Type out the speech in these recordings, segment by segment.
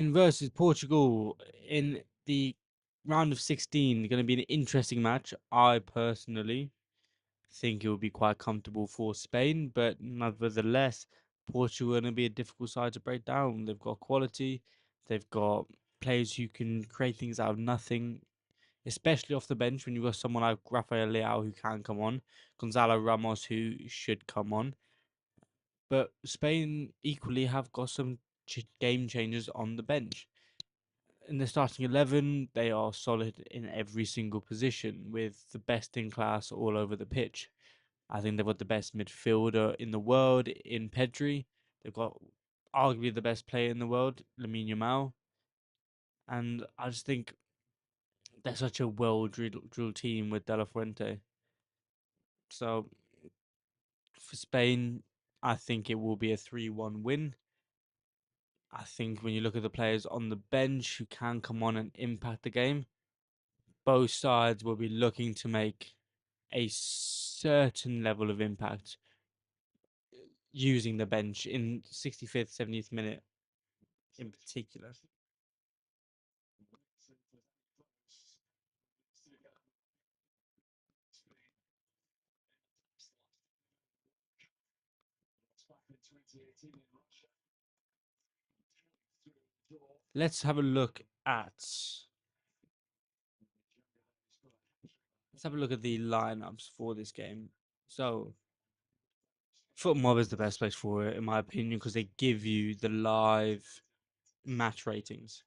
versus Portugal in the round of 16. Going to be an interesting match. I personally think it will be quite comfortable for Spain, but nevertheless, Portugal are going to be a difficult side to break down. They've got quality, they've got players who can create things out of nothing, especially off the bench when you've got someone like Rafael Leao who can come on, Gonzalo Ramos who should come on. But Spain equally have got some game changers on the bench. In the starting 11, they are solid in every single position with the best in class all over the pitch. I think they've got the best midfielder in the world in Pedri. They've got arguably the best player in the world, Lamine Yamal. And I just think they're such a well-drilled team with De La Fuente. So for Spain, I think it will be a 3-1 win. I think when you look at the players on the bench who can come on and impact the game, both sides will be looking to make a certain level of impact using the bench in 65th, 70th minute in particular. Let's have a look at let's have a look at the lineups for this game. So FootMob is the best place for it, in my opinion, because they give you the live match ratings.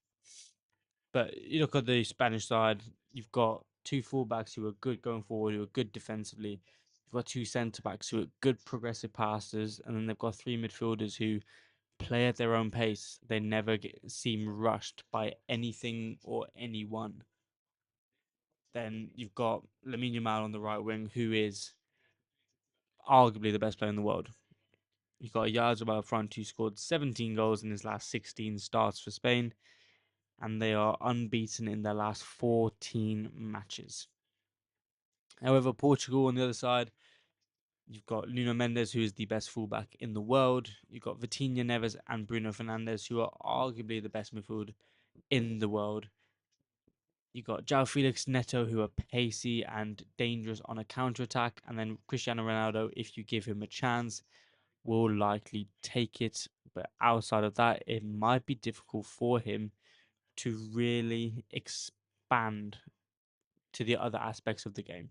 But you look at the Spanish side, you've got two fullbacks who are good going forward, who are good defensively. You've got two centre backs who are good progressive passers, and then they've got three midfielders who play at their own pace. They never seem rushed by anything or anyone. Then you've got Lamine Yamal on the right wing, who is arguably the best player in the world. You've got Yarzabal up front, who scored 17 goals in his last 16 starts for Spain, and they are unbeaten in their last 14 matches. However, Portugal on the other side, you've got Nuno Mendes, who is the best fullback in the world. You've got Vitinha, Neves, and Bruno Fernandes, who are arguably the best midfield in the world. You've got João Felix, Neto, who are pacey and dangerous on a counter attack, and then Cristiano Ronaldo, if you give him a chance, will likely take it. But outside of that, it might be difficult for him to really expand to the other aspects of the game.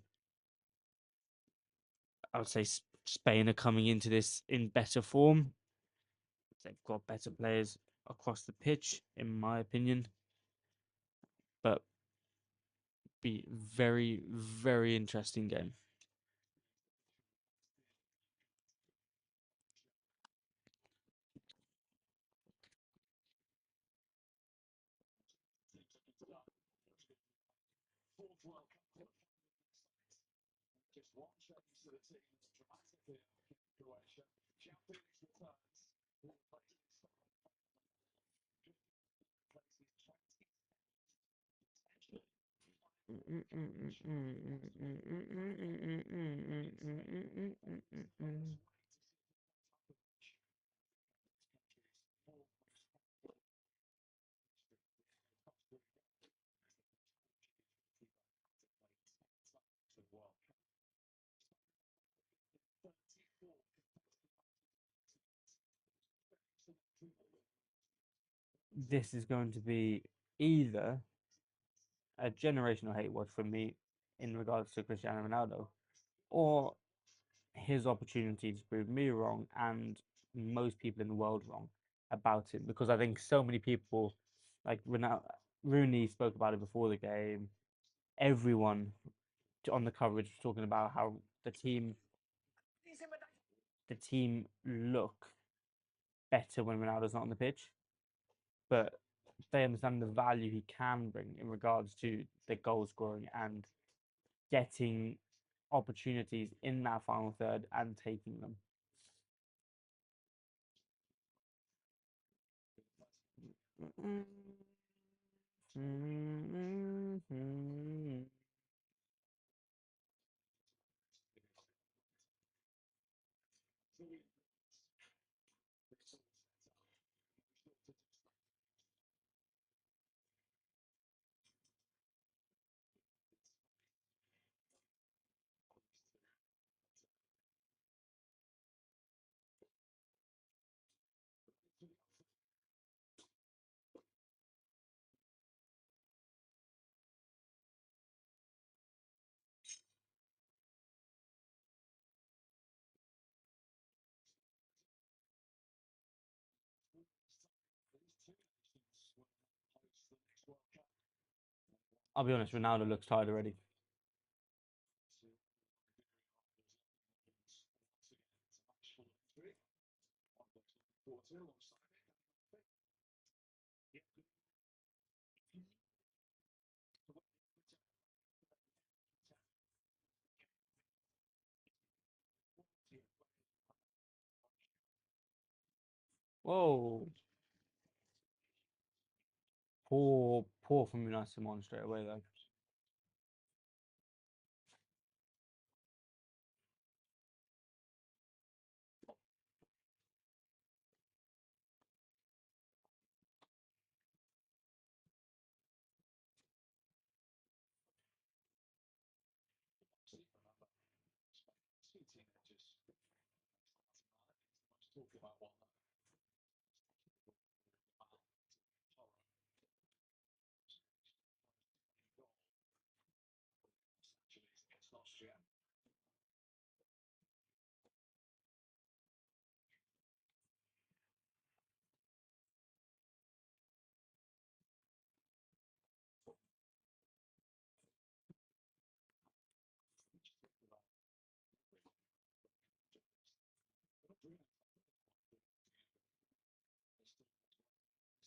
I would say Spain are coming into this in better form. They've got better players across the pitch, in my opinion. But be very, very interesting game. This is going to be either a generational hate watch for me in regards to Cristiano Ronaldo, or his opportunity to prove me wrong and most people in the world wrong about him. Because I think so many people, like Rooney spoke about it before the game. Everyone on the coverage was talking about how the team look better when Ronaldo's not on the pitch, but they understand the value he can bring in regards to the goal scoring and getting opportunities in that final third and taking them. I'll be honest, Ronaldo looks tired already. Whoa, poor from United Simon straight away though.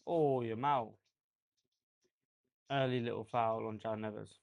Oh, your mouth. Early little foul on Jan Neves.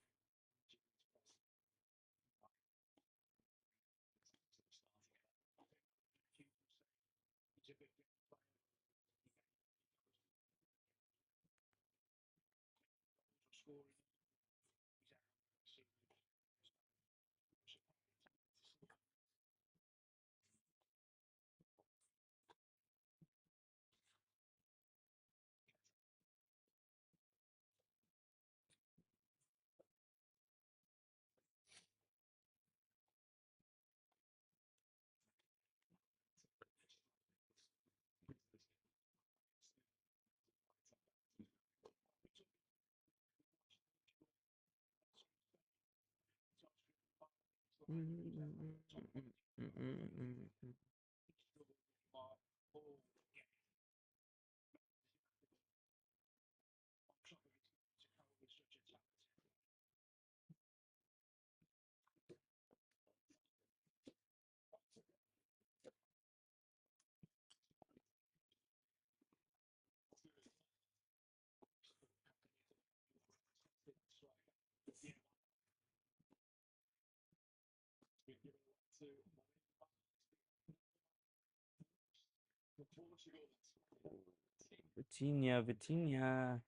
Vitinha, Vitinha.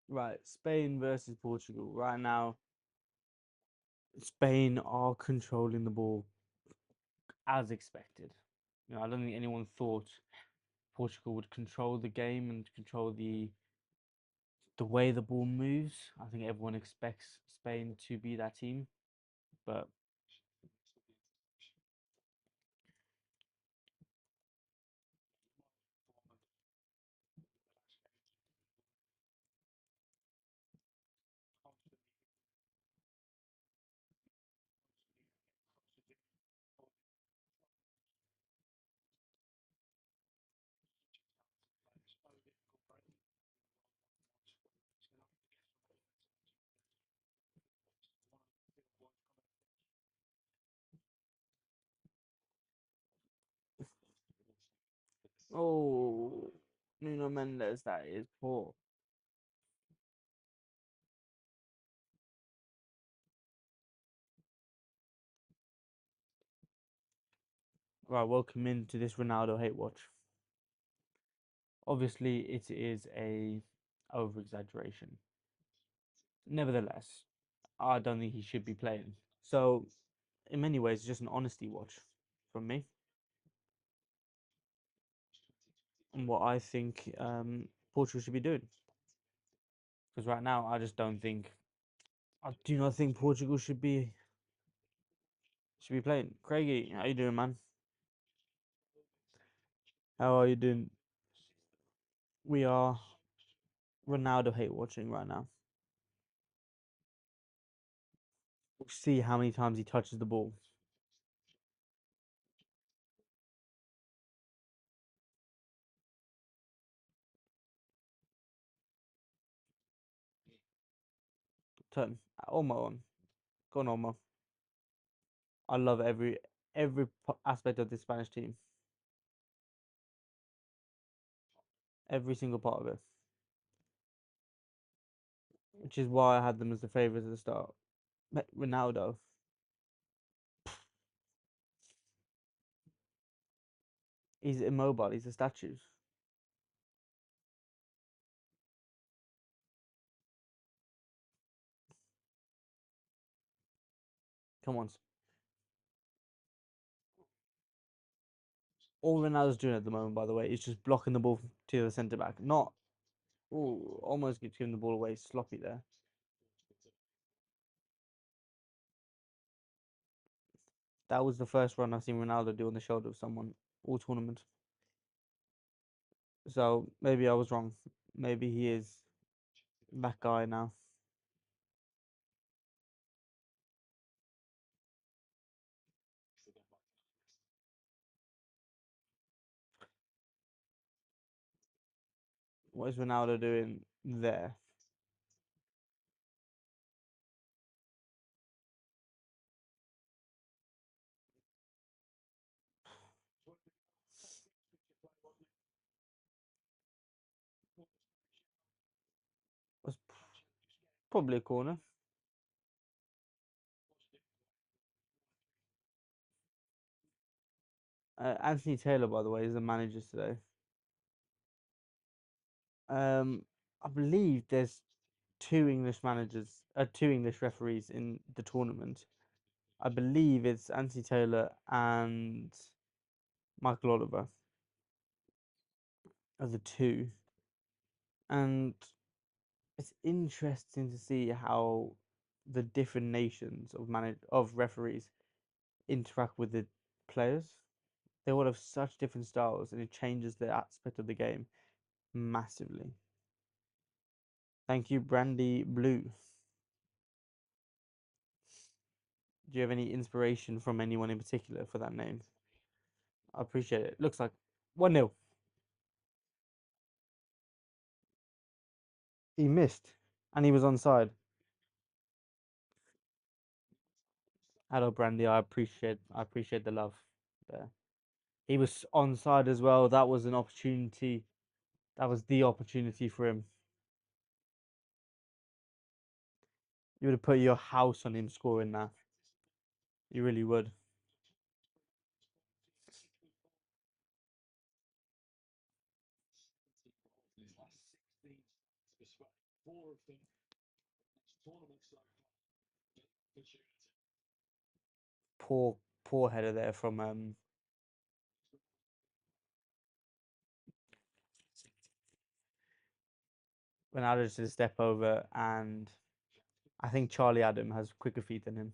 Right, Spain versus Portugal. Right now, Spain are controlling the ball as expected. I don't think anyone thought Portugal would control the game and control the way the ball moves. I think everyone expects Spain to be that team, but oh, Nuno Mendes, that is poor. Right, welcome into this Ronaldo hate watch. Obviously, it is a over exaggeration. Nevertheless, I don't think he should be playing. So, in many ways, it's just an honesty watch from me on what I think Portugal should be doing. Because right now, I just don't think. I do not think Portugal should be playing. Craigie, how you doing, man? How are you doing? We are Ronaldo hate watching right now. We'll see how many times he touches the ball. turn. Olmo on. Go on, Olmo. I love every aspect of this Spanish team. Every single part of it. Which is why I had them as the favourites at the start. Ronaldo. He's immobile. He's a statue. Come on. All Ronaldo's doing at the moment, by the way, is just blocking the ball to the centre back. Not, oh, almost giving the ball away. Sloppy there. That was the first run I've seen Ronaldo do on the shoulder of someone all tournament. So maybe I was wrong. Maybe he is that guy now. What is Ronaldo doing there? Was probably a corner. Anthony Taylor, by the way, is the manager today. I believe there's two English referees in the tournament. I believe it's Anthony Taylor and Michael Oliver are the two, and it's interesting to see how the different nations of referees interact with the players. They all have such different styles, and it changes the aspect of the game massively. Thank you, Brandy Blue. Do you have any inspiration from anyone in particular for that name? I appreciate it. Looks like 1-0. He missed, and he was onside. Hello, Brandy. I appreciate the love there. He was onside as well. That was an opportunity. That was the opportunity for him. You would have put your house on him scoring that. You really would. Poor, poor header there from Ronaldo just did a step over, and I think Charlie Adam has quicker feet than him.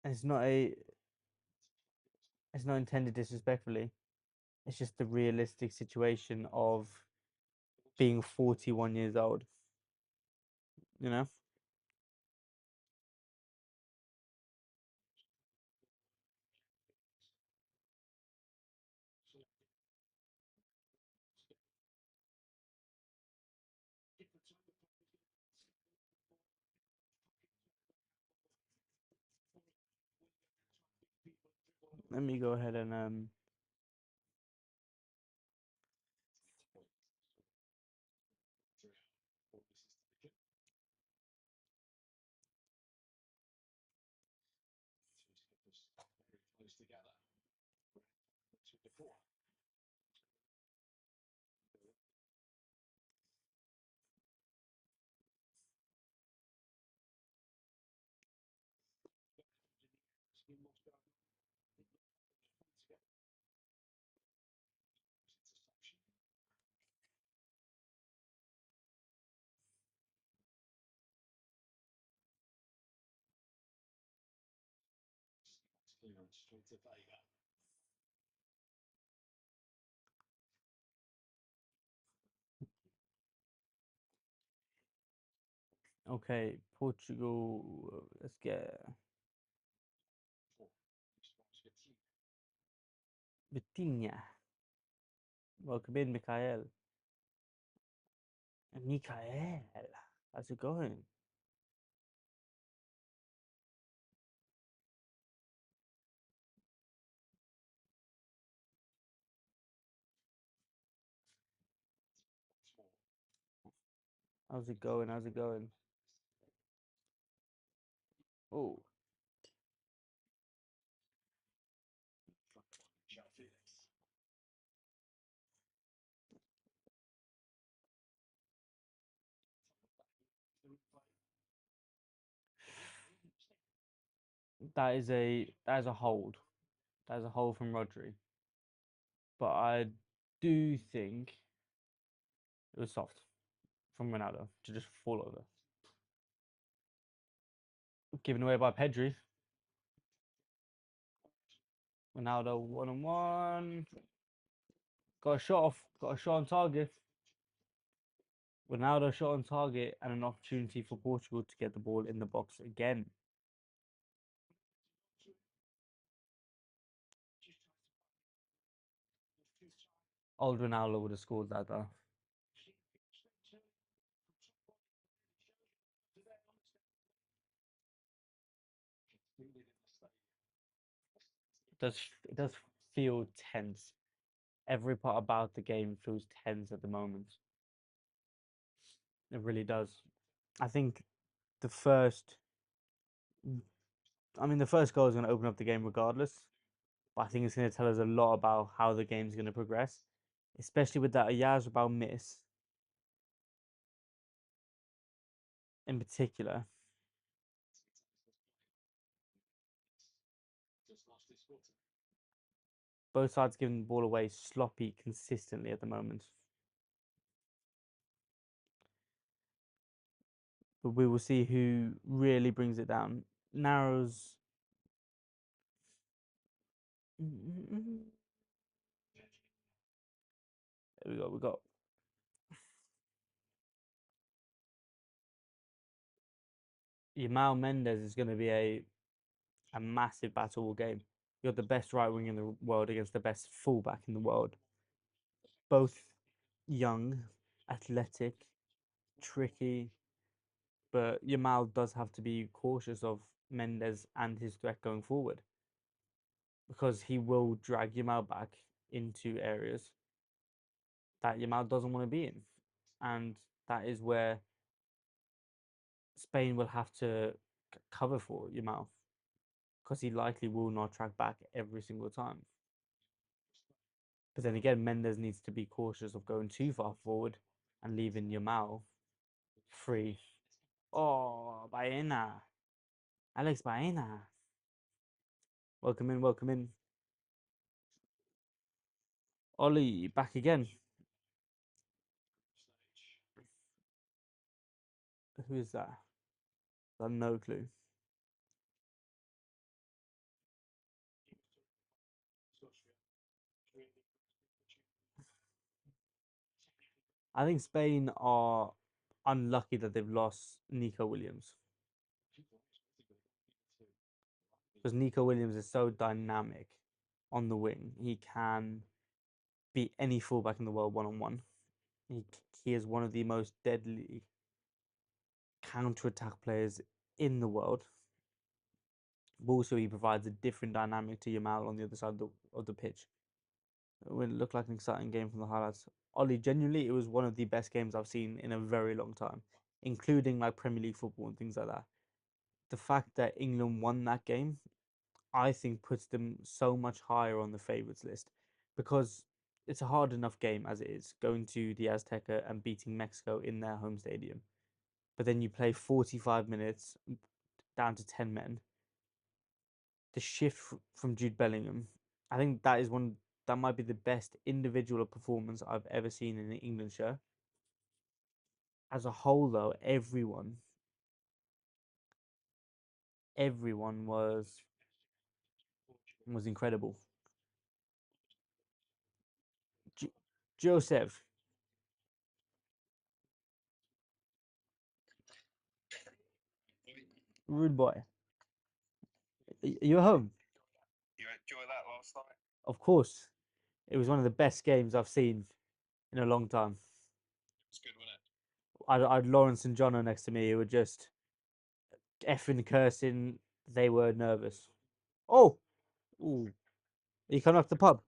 And it's not intended disrespectfully. It's just the realistic situation of being 41 years old. You know, let me go ahead and okay, Portugal. Let's get Vitinha. Welcome in, Mikhail. Mikael, how's it going? How's it going? How's it going? Oh, that is a hold. That is a hold from Rodri. But I do think it was soft from Ronaldo to just fall over. Given away by Pedri. Ronaldo 1-on-1. Got a shot off. Got a shot on target. Ronaldo shot on target and an opportunity for Portugal to get the ball in the box again. Old Ronaldo would have scored that though. It does feel tense. Every part about the game feels tense at the moment. It really does. I think the first, the first goal is going to open up the game regardless, but I think it's going to tell us a lot about how the game's going to progress, especially with that Ayazabal miss in particular. Both sides giving the ball away sloppy consistently at the moment, but we will see who really brings it down. Narrows. There we go. We got Yamal Mendes is going to be a massive battle game. You're the best right wing in the world against the best fullback in the world. Both young, athletic, tricky, but Yamal does have to be cautious of Mendes and his threat going forward because he will drag Yamal back into areas that Yamal doesn't want to be in. And that is where Spain will have to cover for Yamal because he likely will not track back every single time. But then again, Mendes needs to be cautious of going too far forward and leaving Yamal free. Oh, Baena. Alex Baena. Welcome in, welcome in. Ollie, back again. Who is that? I have no clue. I think Spain are unlucky that they've lost Nico Williams because Nico Williams is so dynamic on the wing. He can beat any fullback in the world 1-on-1. He is one of the most deadly counter-attack players in the world. But also, he provides a different dynamic to Yamal on the other side of the pitch. It would look like an exciting game from the highlights. Ollie, genuinely, it was one of the best games I've seen in a very long time, including like Premier League football and things like that. The fact that England won that game, I think, puts them so much higher on the favourites list because it's a hard enough game as it is going to the Azteca and beating Mexico in their home stadium. But then you play 45 minutes down to 10 men. The shift from Jude Bellingham, I think that might be the best individual performance I've ever seen in an England shirt. As a whole, though, everyone was incredible. Joseph, rude boy, you're home. Of course, it was one of the best games I've seen in a long time. I had Lawrence and Jono next to me who were just effing cursing. They were nervous. Oh, ooh. You coming up to the pub?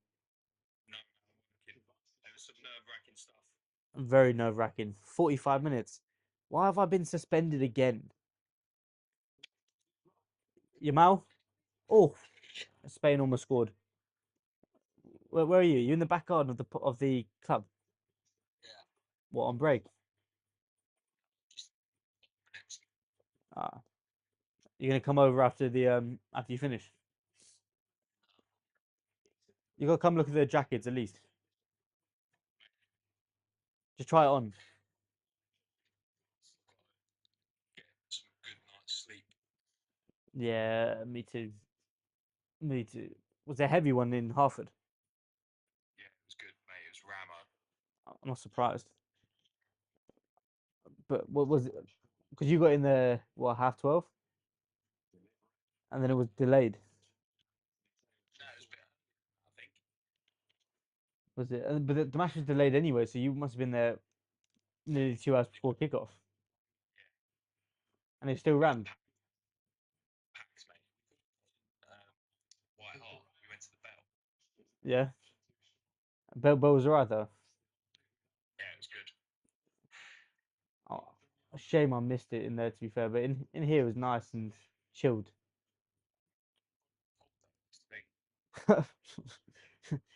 Very nerve wracking. 45 minutes. Why have I been suspended again? Yamal? Oh, Spain almost scored. Where are you? You in the back garden of the club? What, on break? Ah, you're gonna come over after the after you finish. You gotta come look at the jackets at least. Just try it on. Yeah, me too. Me too. Was there a heavy one in Hartford? I'm not surprised. But what was it? Because you got in there what, 12:30, and then it was delayed. Was it? But the match was delayed anyway, so you must have been there nearly 2 hours before kickoff, and it still ran. Yeah, Bell was alright though. Oh, shame I missed it in there to be fair, but in here it was nice and chilled.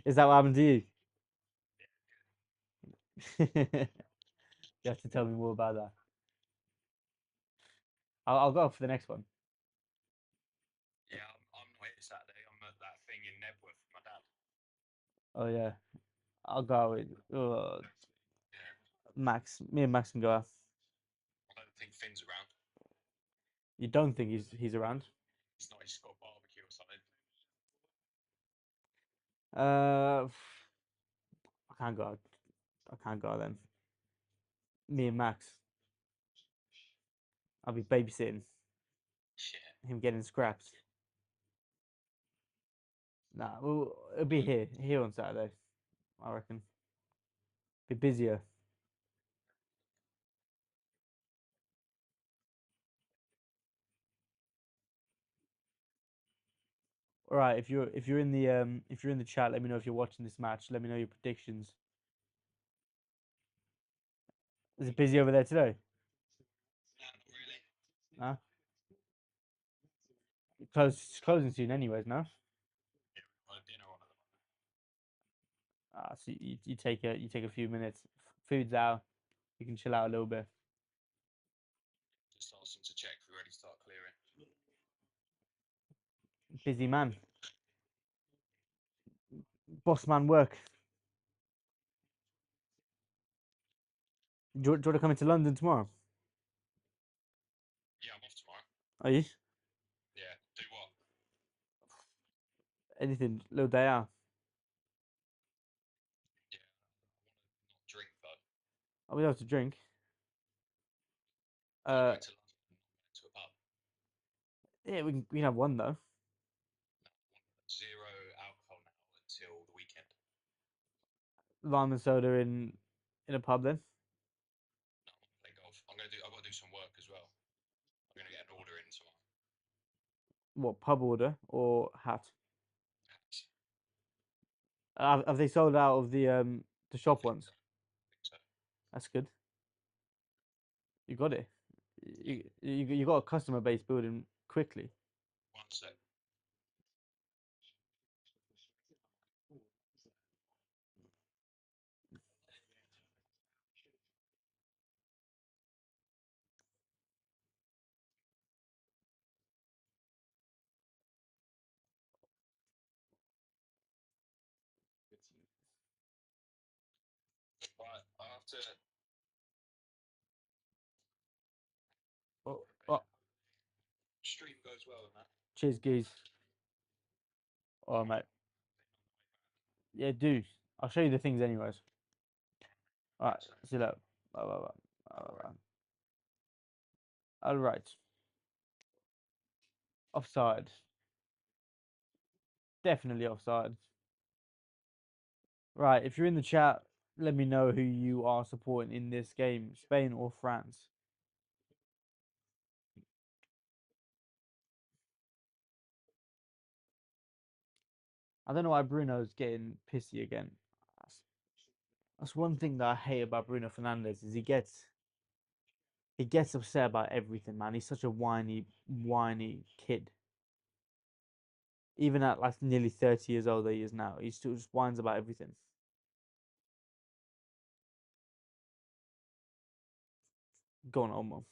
Is that what happened to you? You have to tell me more about that. I'll go for the next one. Oh yeah, I'll go with Max. Me and Max can go out. You don't think he's around? Uh, I can't go. I can't go then. Me and Max. I'll be babysitting him getting scraps. Nah, well, it'll be here on Saturday. I reckon. Be busier. All right. If you're in the chat, let me know if you're watching this match. Let me know your predictions. Is it busy over there today? Huh? Closing soon, anyways. No. So you take a few minutes. Food's out. You can chill out a little bit. Busy man. Boss man work. Do you want to come into London tomorrow? Are you? Anything? Little day out. Are we able to drink? Uh, yeah, we can have one though. Lime and soda in a pub then. What, pub order or hat? Have they sold out of the shop ones? That's good. You got it. You got a customer base building quickly. Oh, oh, cheers, geez. Oh, mate. Yeah, do. I'll show you the things anyways. All right. See you later. Bye, bye, bye. Bye, bye, bye. All right. Offside. Definitely offside. Right. If you're in the chat, Let me know who you are supporting in this game, Spain or France. I don't know why Bruno's getting pissy again. That's, that's one thing that I hate about Bruno Fernandez is he gets upset about everything, man. He's such a whiny kid. Even at like nearly 30 years old that he is now, he still just whines about everything. Go on, Omo.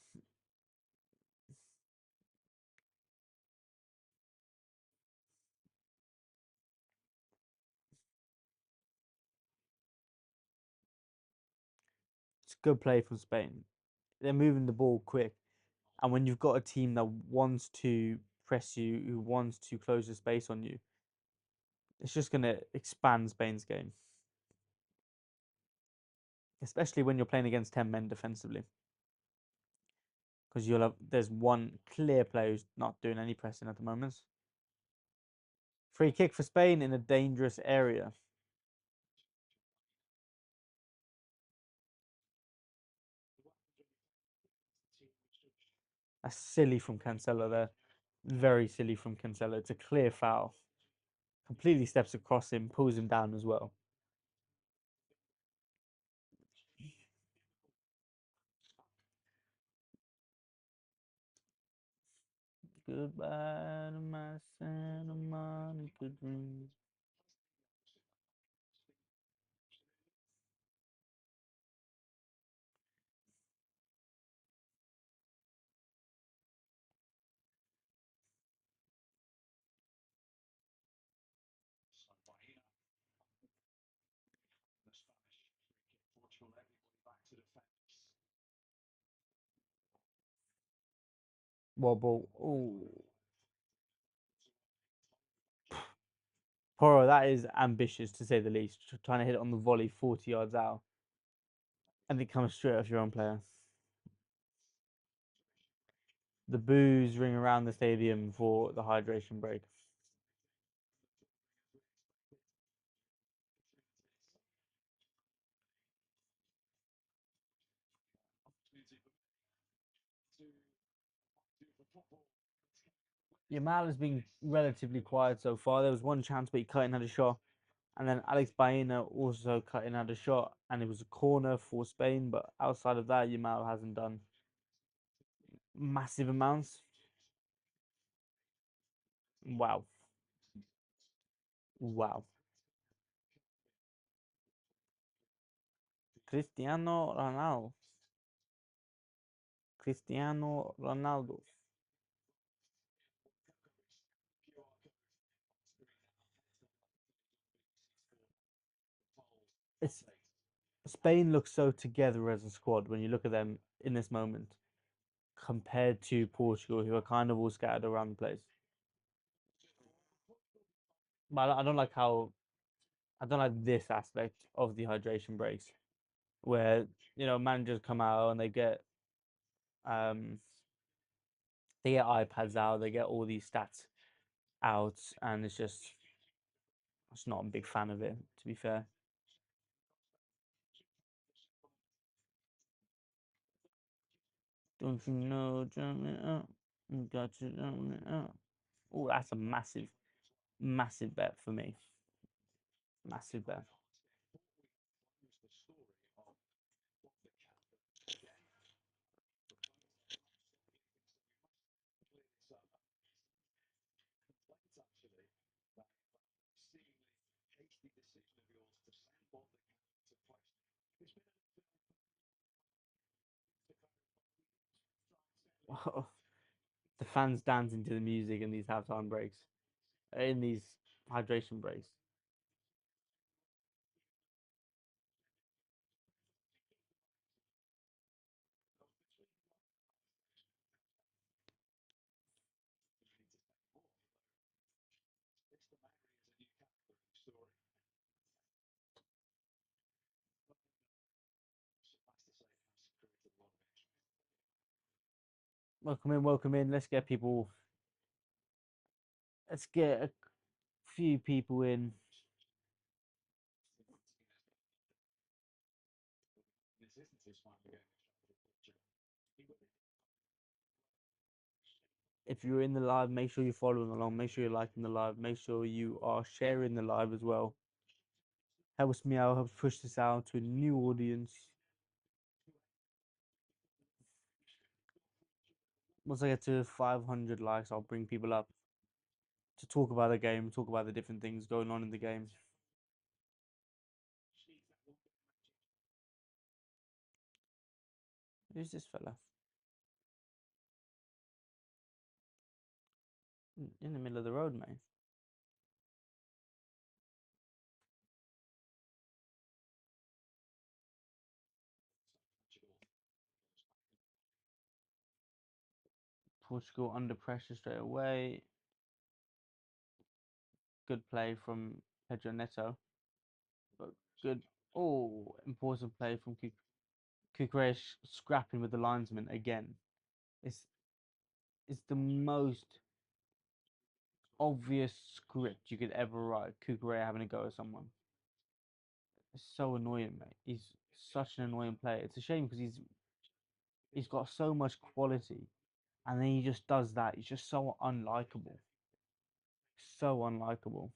It's a good play from Spain. They're moving the ball quick. And when you've got a team that wants to press you, who wants to close the space on you, it's just going to expand Spain's game, especially when you're playing against 10 men defensively. Because there's one clear player who's not doing any pressing at the moment. Free kick for Spain in a dangerous area. That's silly from Cancelo there. Very silly from Cancelo. It's a clear foul. Completely steps across him, pulls him down as well. Goodbye to my Santa Monica dreams. Wobble. Ooh. Poro, that is ambitious to say the least. Trying to hit it on the volley 40 yards out. And it comes straight off your own player. The boos ring around the stadium for the hydration break. Yamal has been relatively quiet so far. There was one chance, but he cut in had a shot. And then Alex Baena also cut in had a shot, and it was a corner for Spain. But outside of that, Yamal hasn't done massive amounts. Wow. Wow. Cristiano Ronaldo. Cristiano Ronaldo. It's Spain looks so together as a squad when you look at them in this moment compared to Portugal, who are kind of all scattered around the place. But I don't like this aspect of the hydration breaks where managers come out and um they get iPads out, they get all these stats out, and it's not a big fan of it, to be fair. Don't you know, jump it up, you got to jump it up. Oh, that's a massive bet for me. Massive bet. The fans dancing to the music in these halftime breaks, in these hydration breaks. Welcome in, welcome in. Let's get a few people in. If you're in the live, make sure you're following along. Make sure you're liking the live. Make sure you are sharing the live as well. Helps me out, helps push this out to a new audience. Once I get to 500 likes, I'll bring people up to talk about the game, talk about the different things going on in the game. Who's this fella? In the middle of the road, mate. Portugal under pressure straight away. Good play from Pedro Neto. But good. Oh, important play from Kukuresh scrapping with the linesman again. It's it's the most obvious script you could ever write. Kukureya having a go at someone. It's so annoying, mate. He's such an annoying player. It's a shame because he's got so much quality, and then he just does that. He's just so unlikable. So unlikable.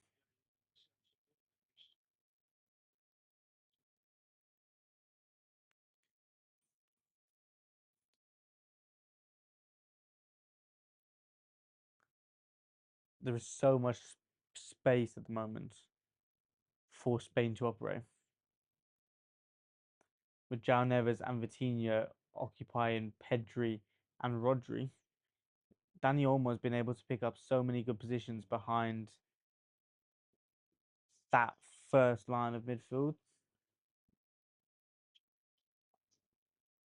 There is so much space at the moment for Spain to operate, with João Neves and Vitinha occupying Pedri and Rodri. Dani Olmo has been able to pick up so many good positions behind that first line of midfield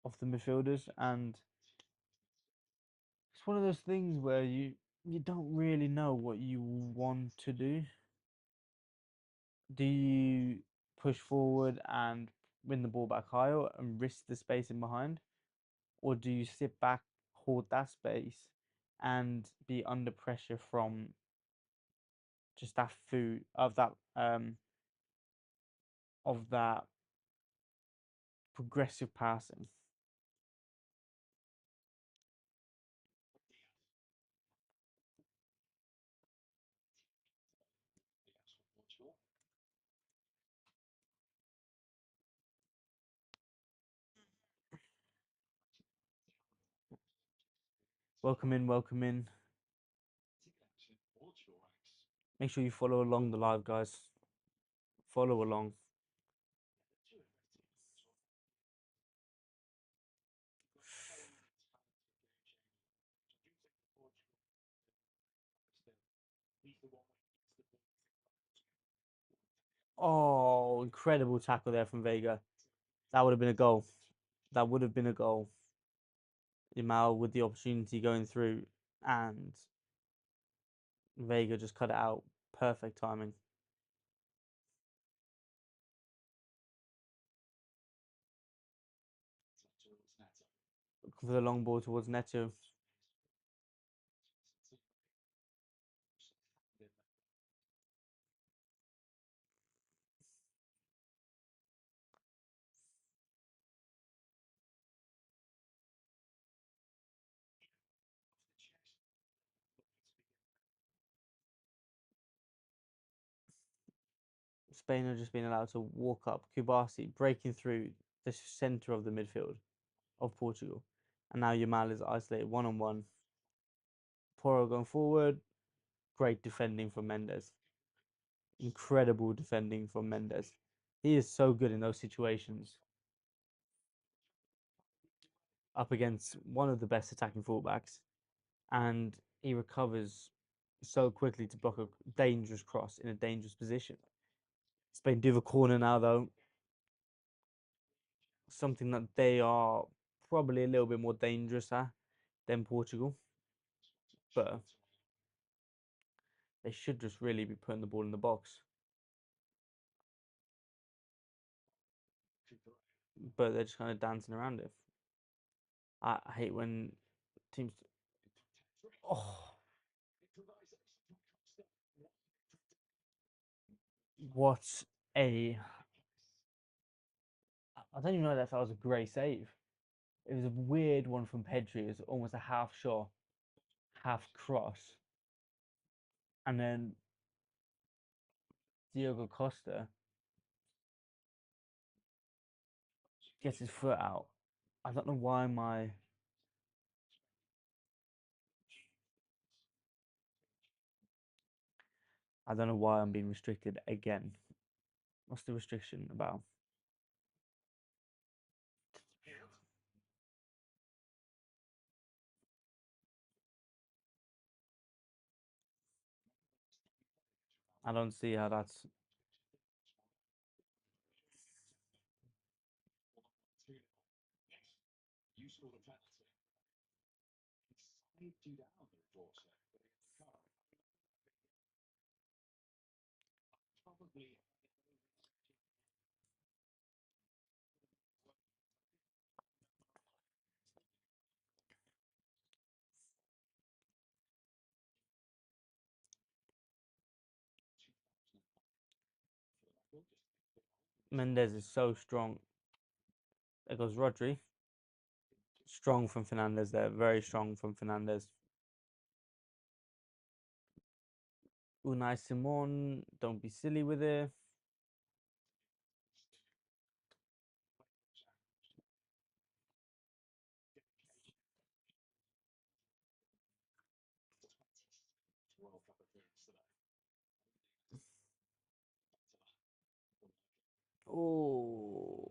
of the midfielders, and it's one of those things where you don't really know what you want to do. Do you push forward and win the ball back higher and risk the space in behind, or do you sit back, hold that space, and be under pressure from just that food of that progressive passing? Welcome in, welcome in. Make sure you follow along the live, guys. Follow along. Oh, incredible tackle there from Vega. That would have been a goal. That would have been a goal. Yamal with the opportunity going through, and Vega just cut it out. Perfect timing. For the long ball towards Neto. Spain have just been allowed to walk up. Kubasi breaking through the centre of the midfield of Portugal. And now Yamal is isolated one on one. Poro going forward. Great defending from Mendes. Incredible defending from Mendes. He is so good in those situations. Up against one of the best attacking fullbacks. And he recovers so quickly to block a dangerous cross in a dangerous position. Spain do have a corner now, though. Something that they are probably a little bit more dangerous at than Portugal. But they should just really be putting the ball in the box. But they're just kind of dancing around it. I hate when teams. Oh, what a. I don't even know if that was a great save. It was a weird one from Pedri. It was almost a half shot. half cross, and then Diogo Costa gets his foot out. I don't know why I'm being restricted again. What's the restriction about? I don't see how that's. Mendes is so strong. There goes Rodri. Strong from Fernandez there. Very strong from Fernandez. Unai Simon, don't be silly with it. Oh,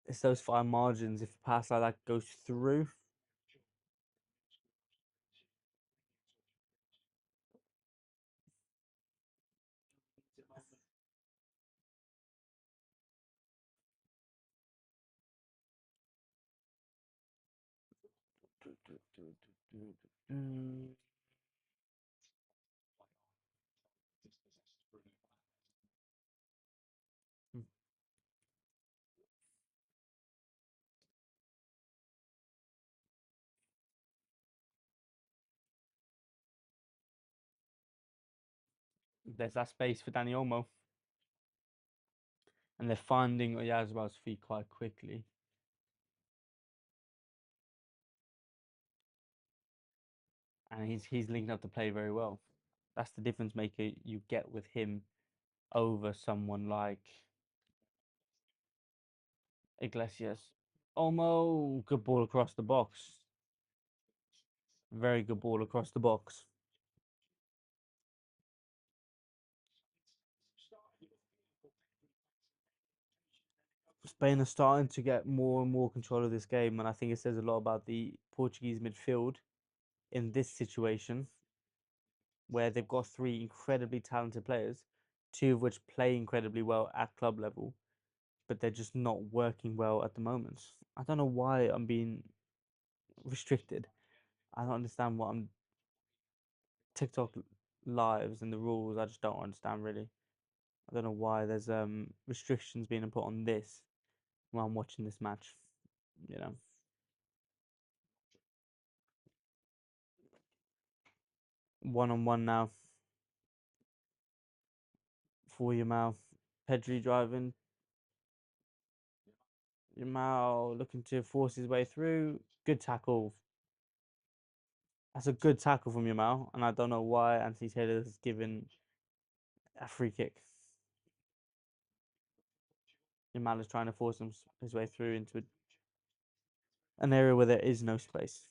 it's those fine margins. If a pass like that goes through, there's that space for Danny Olmo, and they're finding Oyarzabal's feet quite quickly. And he's linking up the play very well. That's the difference maker you get with him over someone like Iglesias. Olmo, good ball across the box. Very good ball across the box. Spain are starting to get more and more control of this game, and I think it says a lot about the Portuguese midfield in this situation, where they've got three incredibly talented players, two of which play incredibly well at club level, but they're just not working well at the moment. I don't know why I'm being restricted. I don't understand what I'm TikTok lives and the rules. I just don't understand really. I don't know why there's restrictions being put on this while I'm watching this match. You know, 1-on-1 now for Yamal. Pedri driving. Yamal looking to force his way through. Good tackle. That's a good tackle from Yamal, and I don't know why Anthony Taylor has given a free kick. Yamal is trying to force his way through into an area where there is no space.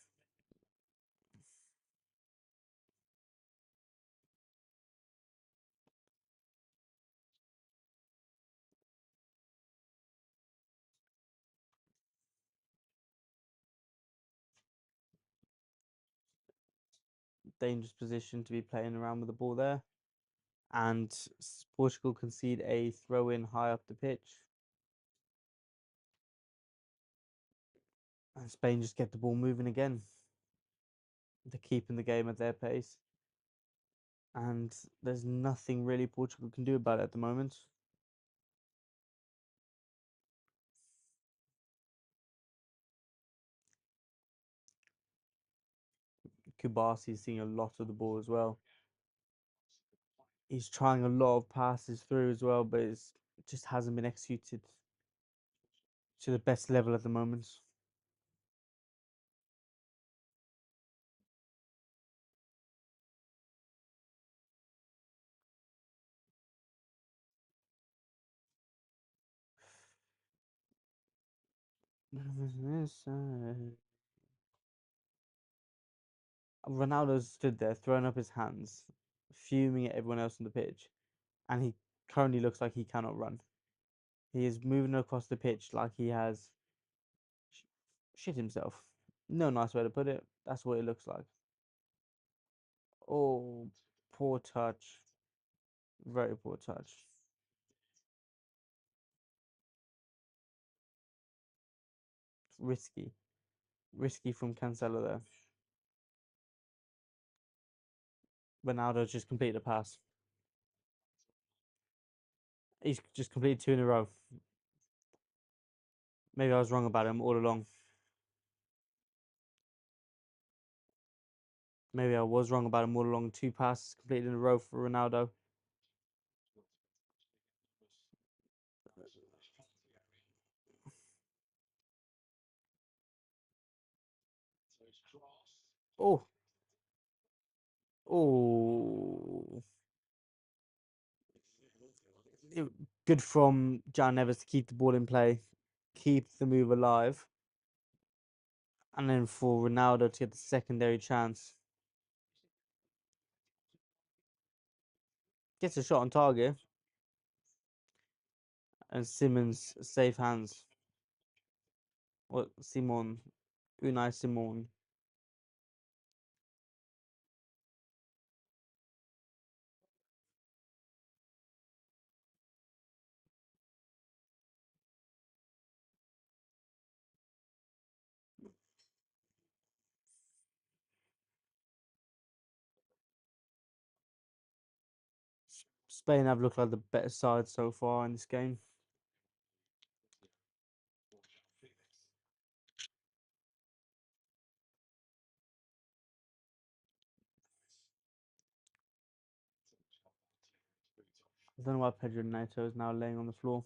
Dangerous position to be playing around with the ball there. And Portugal concede a throw in high up the pitch. And Spain just get the ball moving again. They're keeping the game at their pace. And there's nothing really Portugal can do about it at the moment. Kubasi is seeing a lot of the ball as well. He's trying a lot of passes through as well, but it just hasn't been executed to the best level at the moment. Ronaldo stood there, throwing up his hands, fuming at everyone else on the pitch, and he currently looks like he cannot run. He is moving across the pitch like he has sh- shit himself. No nice way to put it. That's what it looks like. Oh, poor touch. Very poor touch. Risky. Risky from Cancelo there. Ronaldo just completed a pass. He's just completed two in a row. Maybe I was wrong about him all along. Maybe I was wrong about him all along. Two passes completed in a row for Ronaldo. Oh, oh. Good from Jan Neves to keep the ball in play, keep the move alive, and then for Ronaldo to get the secondary chance. Gets a shot on target, and Simmons safe hands. What Simon, Unai Simon. Spain have looked like the better side so far in this game. I don't know why Pedro Neto is now laying on the floor.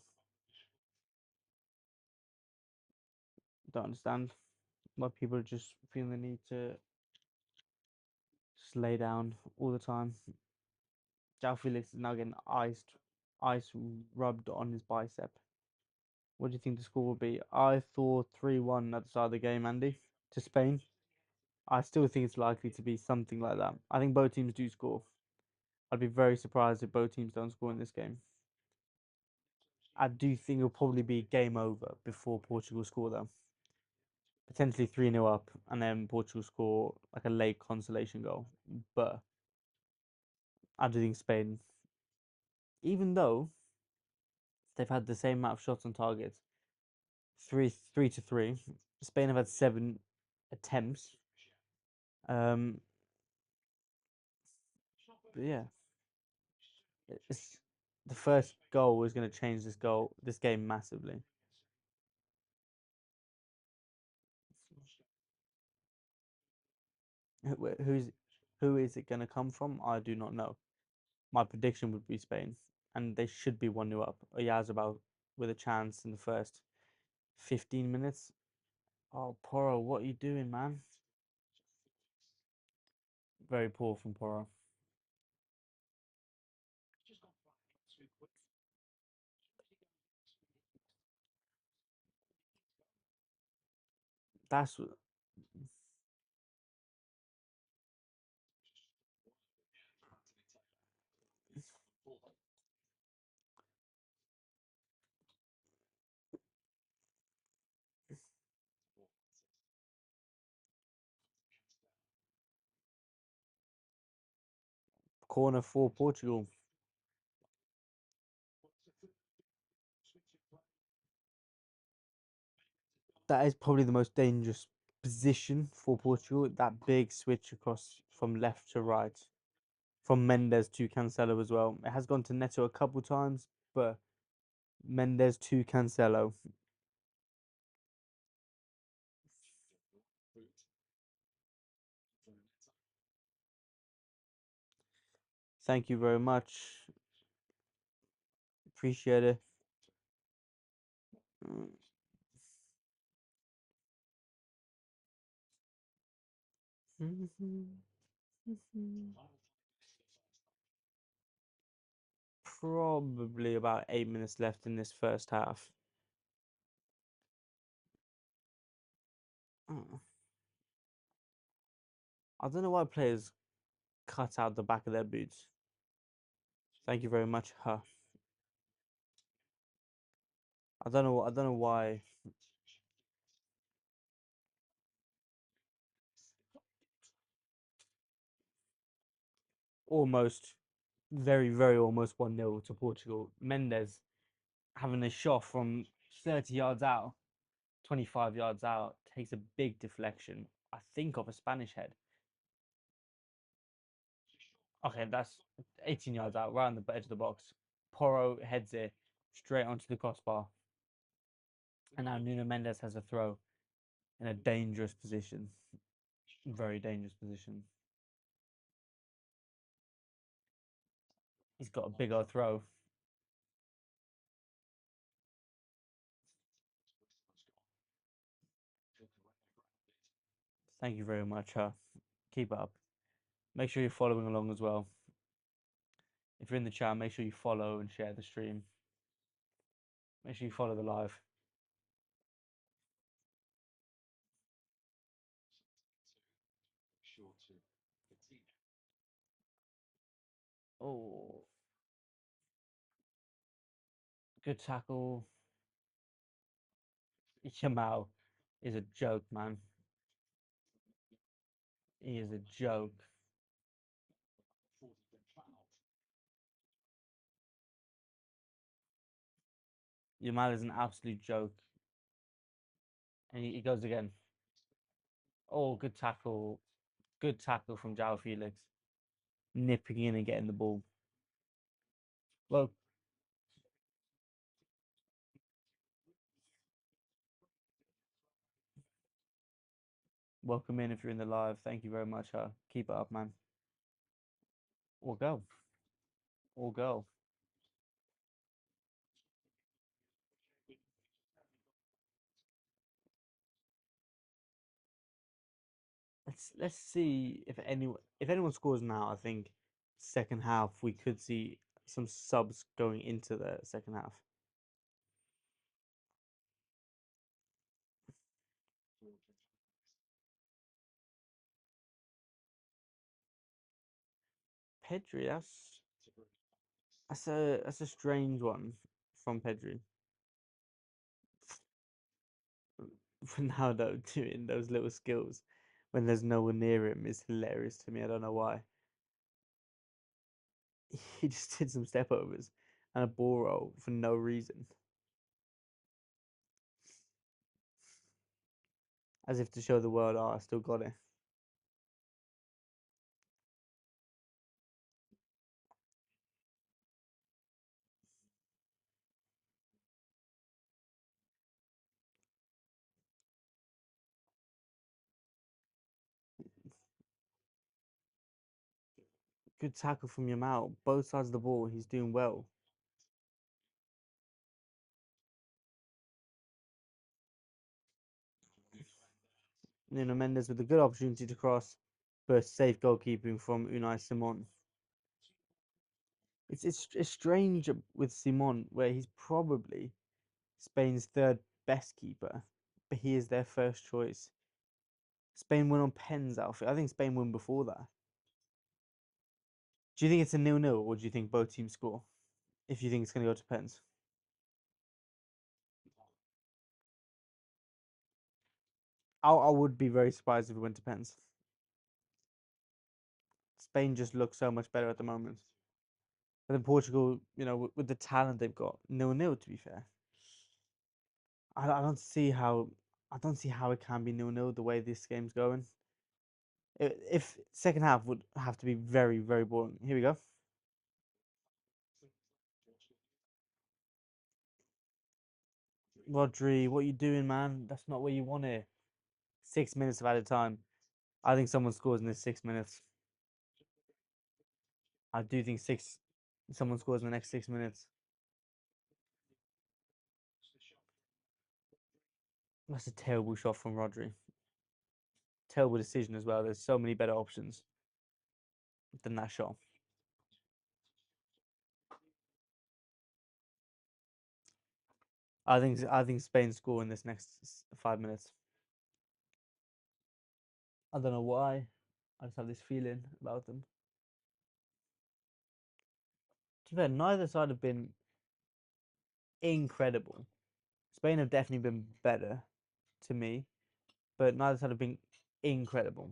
Don't understand why people just feel the need to just lay down all the time. Jao Felix is now getting ice rubbed on his bicep. What do you think the score will be? I thought 3-1 at the start of the game, Andy, to Spain. I still think it's likely to be something like that. I think both teams do score. I'd be very surprised if both teams don't score in this game. I do think it'll probably be game over before Portugal score, though. Potentially 3-0 up, and then Portugal score like a late consolation goal. But I do think Spain, even though they've had the same amount of shots on target, three to three. Spain have had 7 attempts. Um, but yeah, it's the first goal is going to change this game massively. Who's who is it going to come from? I do not know. My prediction would be Spain, and they should be 1-0 up. Oyarzabal with a chance in the first 15 minutes. Oh, Poro, what are you doing, man? Very poor from Poro. That's corner for Portugal. That is probably the most dangerous position for Portugal. That big switch across from left to right, from Mendes to Cancelo as well. It has gone to Neto a couple times, but Mendes to Cancelo. Thank you very much. Appreciate it. Probably about 8 minutes left in this first half. Oh, I don't know why players cut out the back of their boots. Thank you very much, huh? I don't know. I don't know why. Almost, very almost 1-0 to Portugal. Mendes having a shot from 30 yards out, 25 yards out, takes a big deflection. I think of a Spanish head. Okay, that's 18 yards out, right on the edge of the box. Porro heads it straight onto the crossbar. And now Nuno Mendes has a throw in a dangerous position. Very dangerous position. He's got a big old throw. Thank you very much, huh? Keep up. Make sure you're following along as well. If you're in the chat, make sure you follow and share the stream. Make sure you follow the live. Oh, good tackle. Yamal is a joke, man. He is a joke. Yamal is an absolute joke. And he goes again. Oh, good tackle. Good tackle from João Felix. Nipping in and getting the ball. Well, welcome in if you're in the live. Thank you very much. Keep it up, man. Or go. Or go. Let's see if anyone scores now. I think second half we could see some subs going into the second half. Pedri, that's a strange one from Pedri. Ronaldo doing those little skills when there's no one near him is hilarious to me. I don't know why. He just did some step overs and a ball roll for no reason, as if to show the world, oh, I still got it. Good tackle from Yamal. Both sides of the ball. He's doing well. Nuno Mendes with a good opportunity to cross, but safe goalkeeping from Unai Simon. It's strange with Simon where he's probably Spain's third best keeper, but he is their first choice. Spain won on pens outfit. I think Spain won before that. Do you think it's a 0-0 or do you think both teams score? If you think it's going to go to pens, I would be very surprised if it went to pens. Spain just looks so much better at the moment. But then Portugal, with the talent they've got, 0-0 to be fair. I don't see how it can be 0-0 the way this game's going. If second half would have to be very boring. Here we go. Rodri, what you doing, man? That's not where you want it. 6 minutes of added time. I think someone scores in this 6 minutes. I do think someone scores in the next 6 minutes. That's a terrible shot from Rodri. Terrible decision as well. There's so many better options than that shot. I think Spain score in this next 5 minutes. I don't know why. I just have this feeling about them. To be fair, neither side have been incredible. Spain have definitely been better to me, but neither side have been incredible.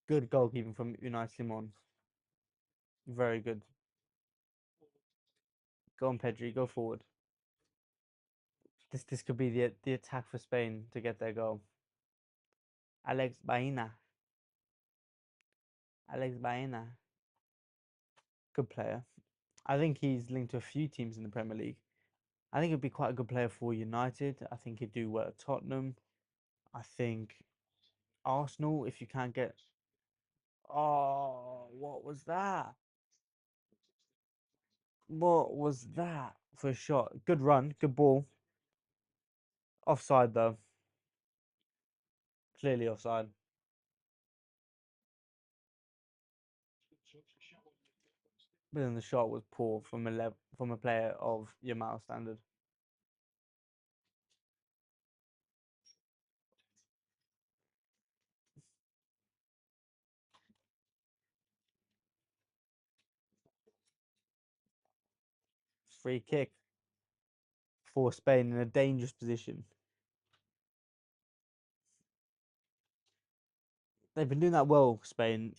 Good goalkeeping from Unai Simon. Very good. Go on, Pedri. Go forward. This could be the attack for Spain to get their goal. Alex Baena. Alex Baena. Good player. I think he's linked to a few teams in the Premier League. I think he'd be quite a good player for United. I think he'd do well at Tottenham. I think Arsenal, if you can't get. Oh, what was that? What was that for a shot? Good run, good ball. Offside though. Clearly offside. But then the shot was poor from from a player of Yamal standard. Free kick for Spain in a dangerous position. They've been doing that well, Spain,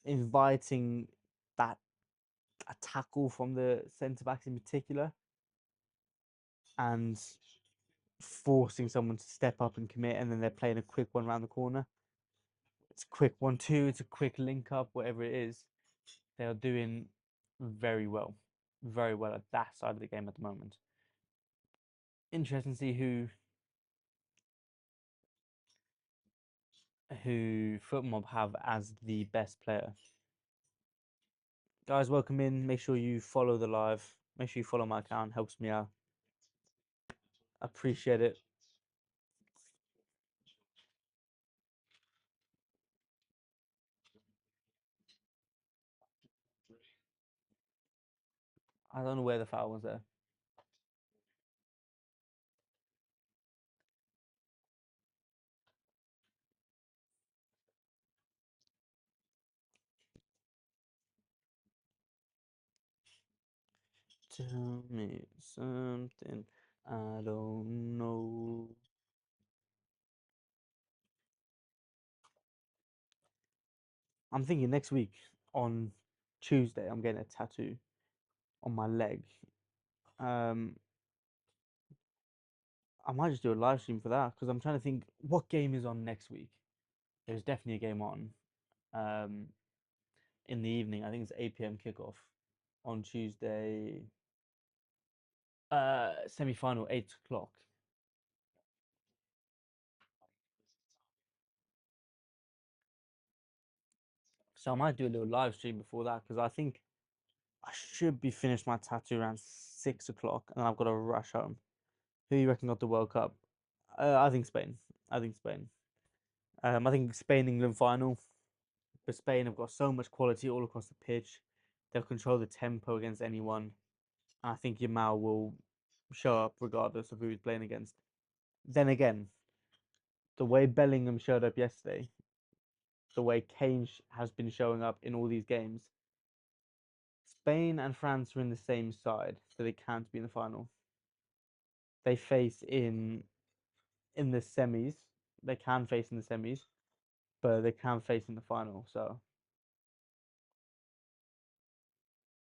inviting that a tackle from the centre backs in particular and forcing someone to step up and commit, and then they're playing a quick one around the corner. It's a quick 1-2, it's a quick link up, whatever it is. They are doing very well at that side of the game at the moment. Interesting to see who Footmob have as the best player. Guys, welcome in. Make sure you follow the live. Make sure you follow my account. Helps me out. Appreciate it. I don't know where the foul was there. Tell me something I don't know. I'm thinking next week on Tuesday, I'm getting a tattoo on my leg. Um, I might just do a live stream for that because I'm trying to think what game is on next week. There's definitely a game on um, in the evening. I think it's 8 p.m. kickoff on Tuesday. Semi-final 8 o'clock. So I might do a little live stream before that because I think I should be finished my tattoo around 6 o'clock, and then I've got to rush home. Who you reckon got the World Cup? I think Spain. I think Spain. I think Spain England final. But Spain have got so much quality all across the pitch. They'll control the tempo against anyone. And I think Yamal will show up regardless of who he's playing against. Then again, the way Bellingham showed up yesterday, the way Kane has been showing up in all these games, Spain and France are in the same side, so they can't be in the final. They face in the semis. They can face in the semis, but they can face in the final. So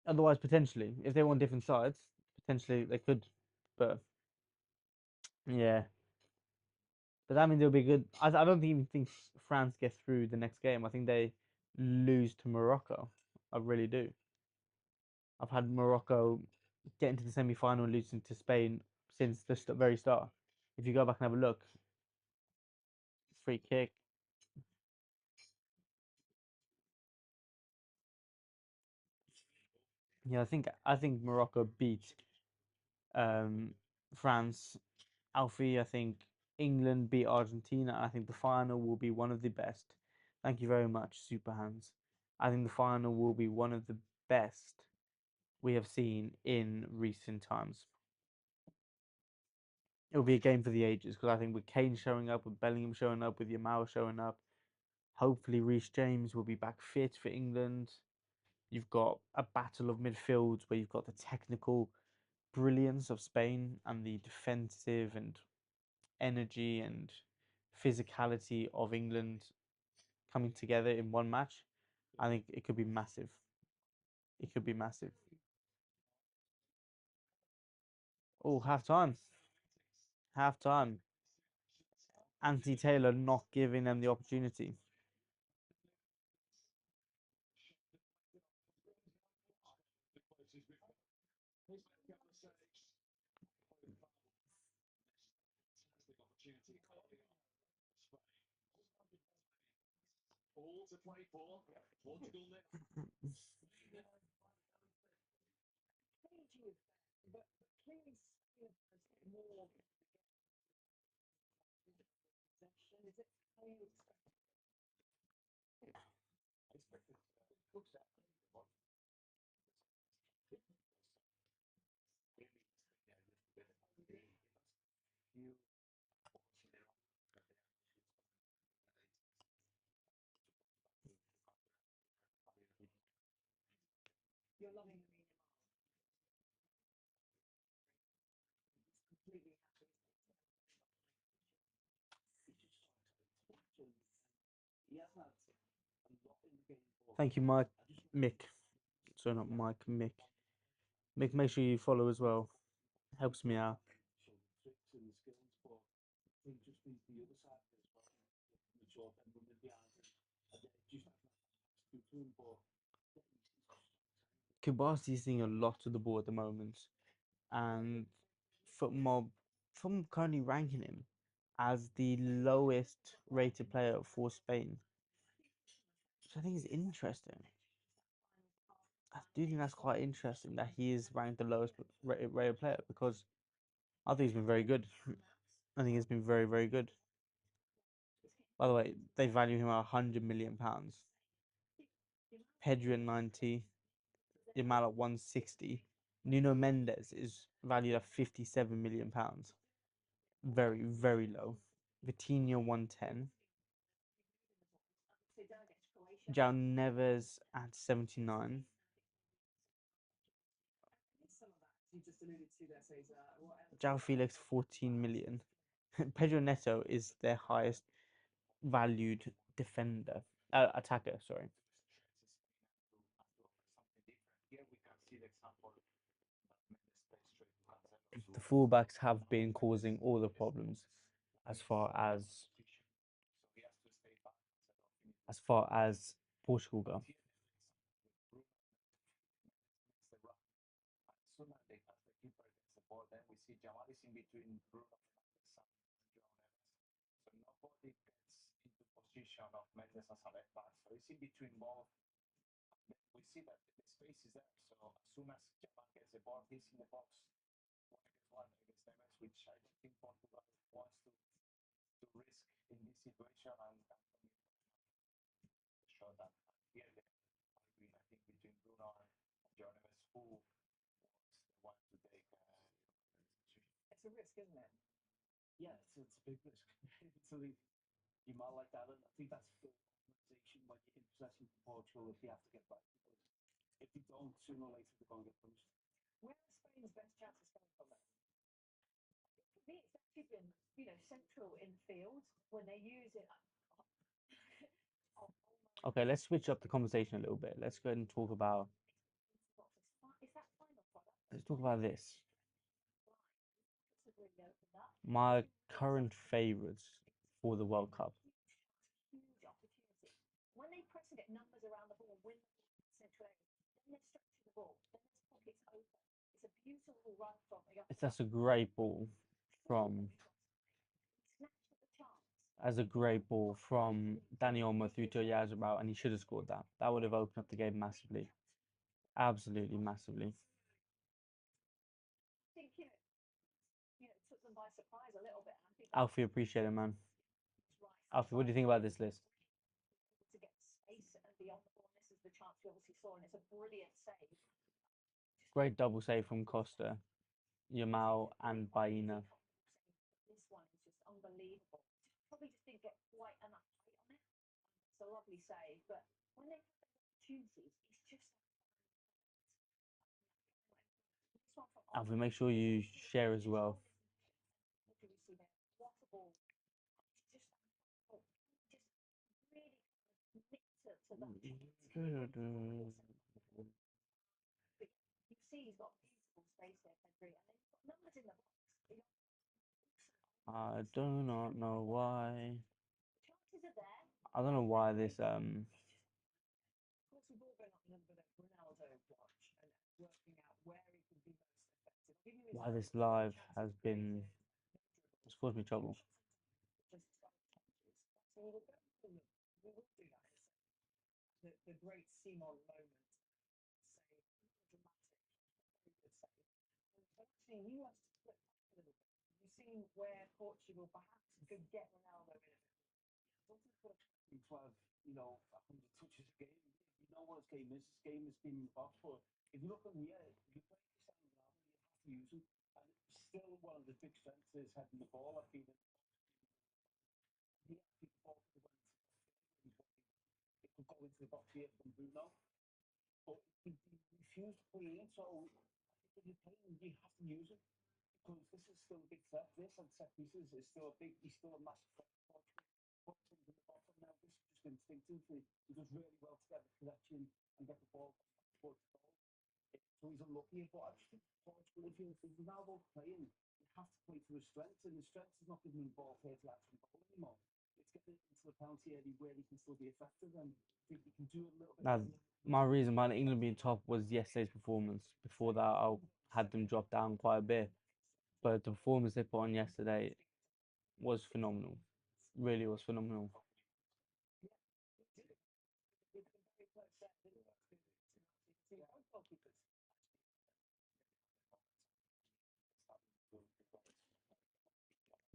otherwise, potentially, if they want different sides, potentially they could. But yeah, but that means it'll be good. I don't even think France get through the next game. I think they lose to Morocco. I really do. I've had Morocco get into the semi final and losing to Spain since the very start. If you go back and have a look, free kick. Yeah, I think Morocco beat France. Alfie, I think England beat Argentina. I think the final will be one of the best. Thank you very much, Super Hands. I think the final will be one of the best we have seen in recent times. It'll be a game for the ages because I think with Kane showing up, with Bellingham showing up, with Yamal showing up, hopefully Reece James will be back fit for England. You've got a battle of midfields where you've got the technical brilliance of Spain and the defensive and energy and physicality of England coming together in one match. I think it could be massive. It could be massive. Oh, half time. Half time. Anthony Taylor not giving them the opportunity. Thank you, Mike. Mick. So not Mike, Mick. Mick, make sure you follow as well. Helps me out. Kubasi's seeing a lot of the ball at the moment, and FootMob, from currently ranking him as the lowest rated player for Spain, which I think is interesting. I do think that's quite interesting that he is ranked the lowest rated player because I think he's been very good. I think he's been very, very good. By the way, they value him at £100 million. Pedri at 90, Yamal at 160. Nuno Mendes is valued at £57 million. Very, very low. Vitinha 110. Jao Neves at 79. Jao Felix 14 million. Pedro Neto is their highest valued defender, attacker, sorry. The fullbacks have been causing all the problems as far as Portugal go. Okay, let's switch up the conversation a little bit. Let's go ahead and talk about. Let's talk about this. My current favorites for the World Cup. That's a great ball from. As a great ball from Dani Olmo through to Yazabal, and he should have scored that. That would have opened up the game massively. Absolutely massively. Alfie, appreciate it, man. Alfie, what do you think about this list? Great double save from Costa, Yamal, and Baina. Alfie, make sure you share as well. I do not know why. I don't know why this why this live has been it's caused me trouble. Now, my reason behind England being top was yesterday's performance. Before that, I had them drop down quite a bit, but the performance they put on yesterday was phenomenal. Really was phenomenal.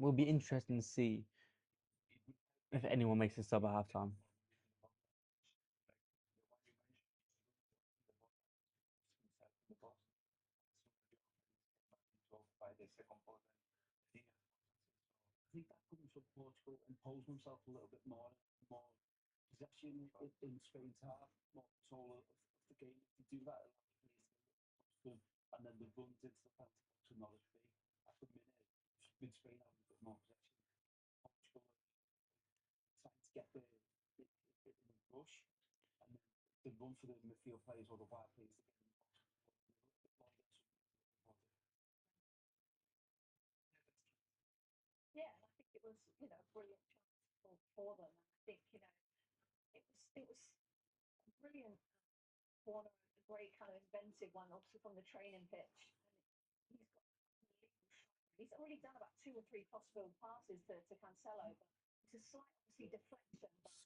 Will be interesting to see if anyone makes a sub at halftime.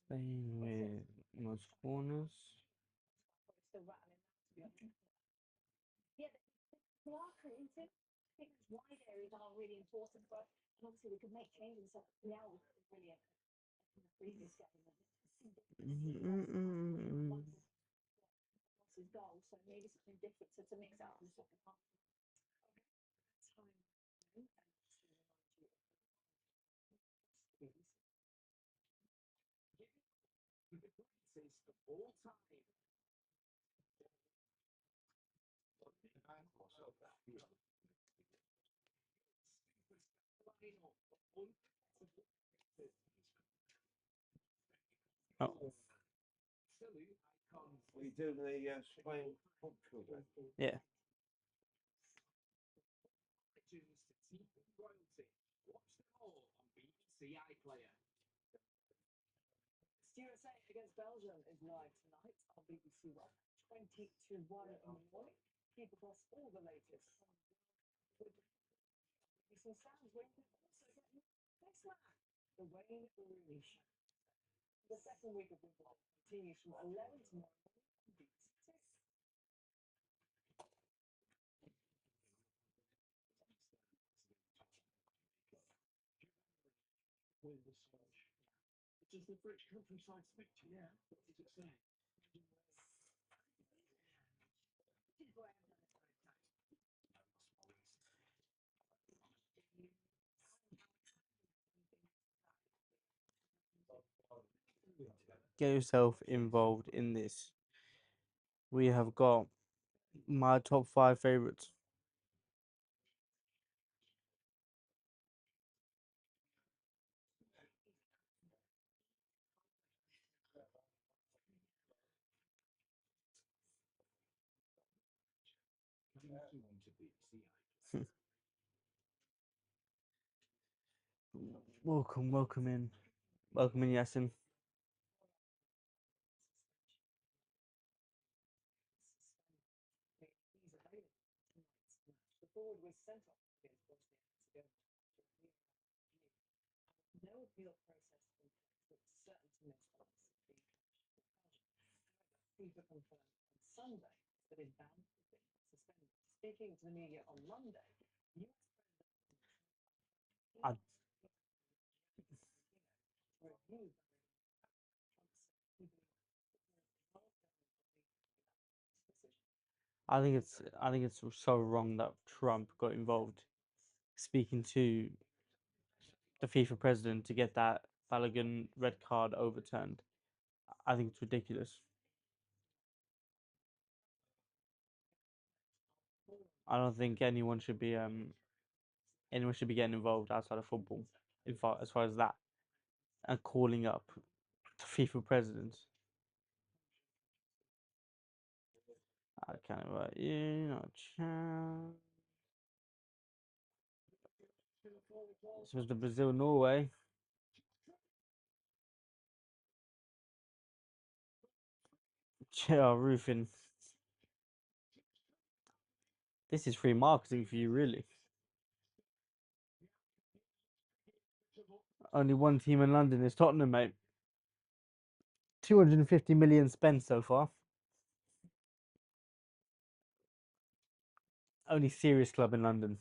Spain with most corners. Oh, We do the Spain Portugal game. yeah. Get yourself involved in this. We have got my top five favorites. Welcome in, Yasin. I, I think it's so wrong that Trump got involved, speaking to the FIFA president to get that Balogun red card overturned. I think it's ridiculous. I don't think anyone should be getting involved outside of football, as far as that, and calling up the FIFA president. I can't invite you, not chance. This was the Brazil Norway. Yeah, roofing. This is free marketing for you, really. Only one team in London is Tottenham, mate. 250 million spent so far. Only serious club in London.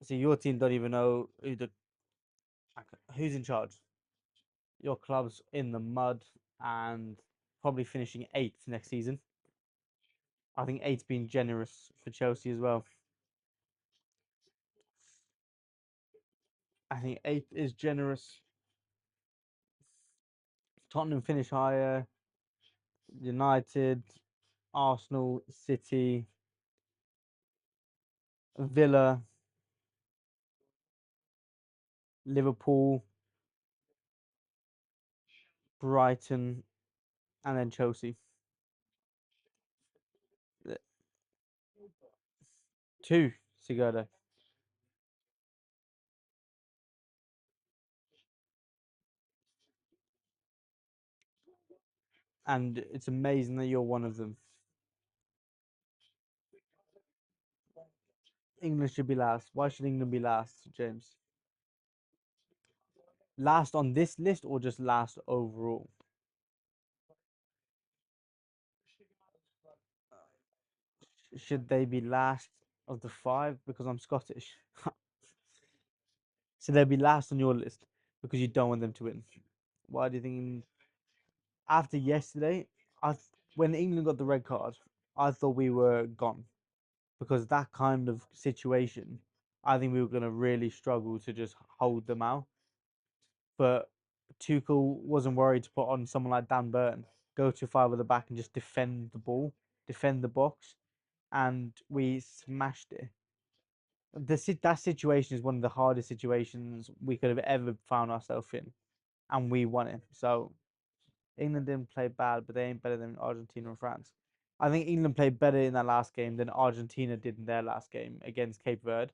So your team don't even know who's in charge. Your club's in the mud and probably finishing eighth next season. I think eight's been generous for Chelsea as well. I think eighth is generous. Tottenham finish higher. United, Arsenal, City, Villa, Liverpool, Brighton, and then Chelsea. Two, Sigurdo. And it's amazing that you're one of them. England should be last. Why should England be last, James? Last on this list or just last overall? Should they be last of the five because I'm Scottish? Should they be last on your list because you don't want them to win? Why do you think after yesterday, when England got the red card, I thought we were gone because that kind of situation, I think we were going to really struggle to just hold them out. But Tuchel wasn't worried to put on someone like Dan Burton, go to five at the back and just defend the ball, defend the box, and we smashed it. That situation is one of the hardest situations we could have ever found ourselves in, and we won it. So England didn't play bad, but they ain't better than Argentina and France. I think England played better in that last game than Argentina did in their last game against Cape Verde.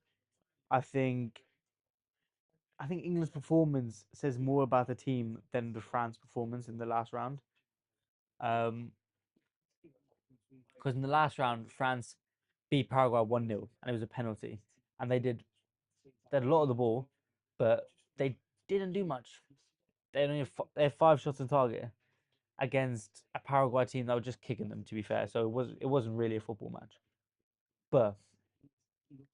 I think I think England's performance says more about the team than the France performance in the last round. Because in the last round, France beat Paraguay 1-0 and it was a penalty. And they had a lot of the ball, but they didn't do much. They had five shots on target against a Paraguay team that was just kicking them, to be fair. So it wasn't really a football match. But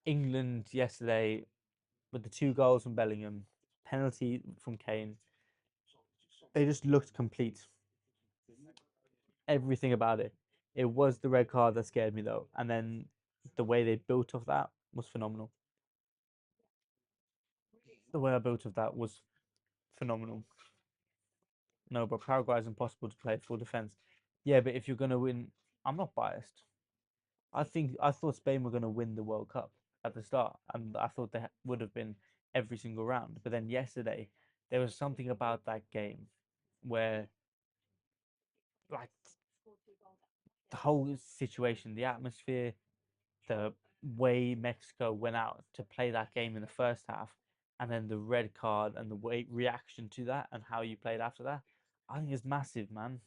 England yesterday, with the two goals from Bellingham, penalty from Kane, they just looked complete. Everything about it. It was the red card that scared me though, and then the way they built off that was phenomenal. The way I built off that was phenomenal. No, but Paraguay is impossible to play full defense. Yeah, but if you're gonna win, I'm not biased. I thought Spain were gonna win the World Cup at the start, and I thought they would have been every single round. But then yesterday, there was something about that game where, like, the whole situation, the atmosphere, the way Mexico went out to play that game in the first half, and then the red card and the way reaction to that and how you played after that, I think it's massive, man.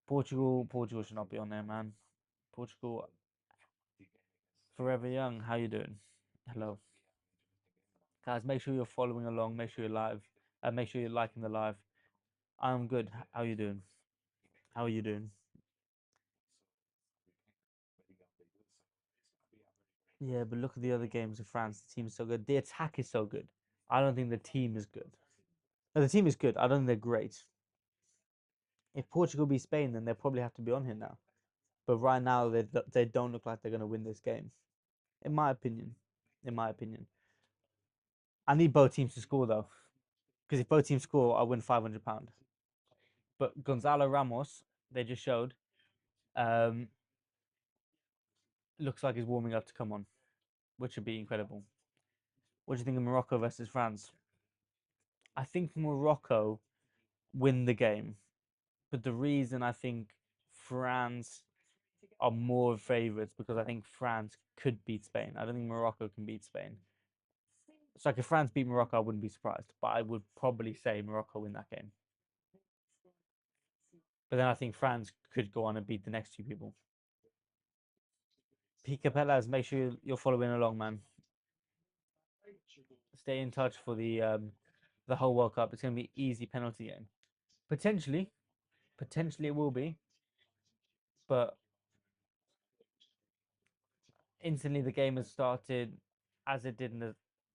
Portugal should not be on there, man. Portugal, forever young. How you doing? Hello, guys. Make sure you're following along. Make sure you're live. Make sure you're liking the live. I'm good. How you doing? How are you doing? Yeah, but look at the other games of France. The team is so good. The attack is so good. I don't think the team is good. No, the team is good. I don't think they're great. If Portugal beat Spain, then they'll probably have to be on here now. But right now, they don't look like they're going to win this game, in my opinion. In my opinion, I need both teams to score though, because if both teams score, I win £500. But Gonzalo Ramos, they just showed, um, looks like he's warming up to come on, which would be incredible. What do you think of Morocco versus France? I think Morocco win the game, but the reason I think France are more favourites because I think France could beat Spain. I don't think Morocco can beat Spain. So like if France beat Morocco, I wouldn't be surprised, but I would probably say Morocco win that game. But then I think France could go on and beat the next two people. P Capellas, make sure you're following along, man. Stay in touch for the whole World Cup. It's going to be easy penalty game. Potentially, potentially it will be, but instantly the game has started as it did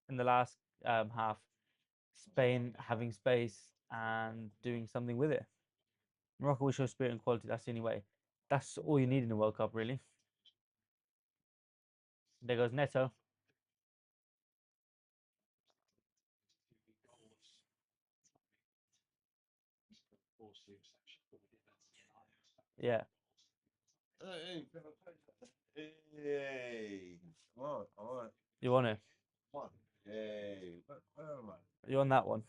in the last half. Spain having space and doing something with it. Morocco will show spirit and quality. That's the only way. That's all you need in the World Cup, really. There goes Neto. Yeah, Hey, come on. you want it. Come on. Hey, where am I? You on that one?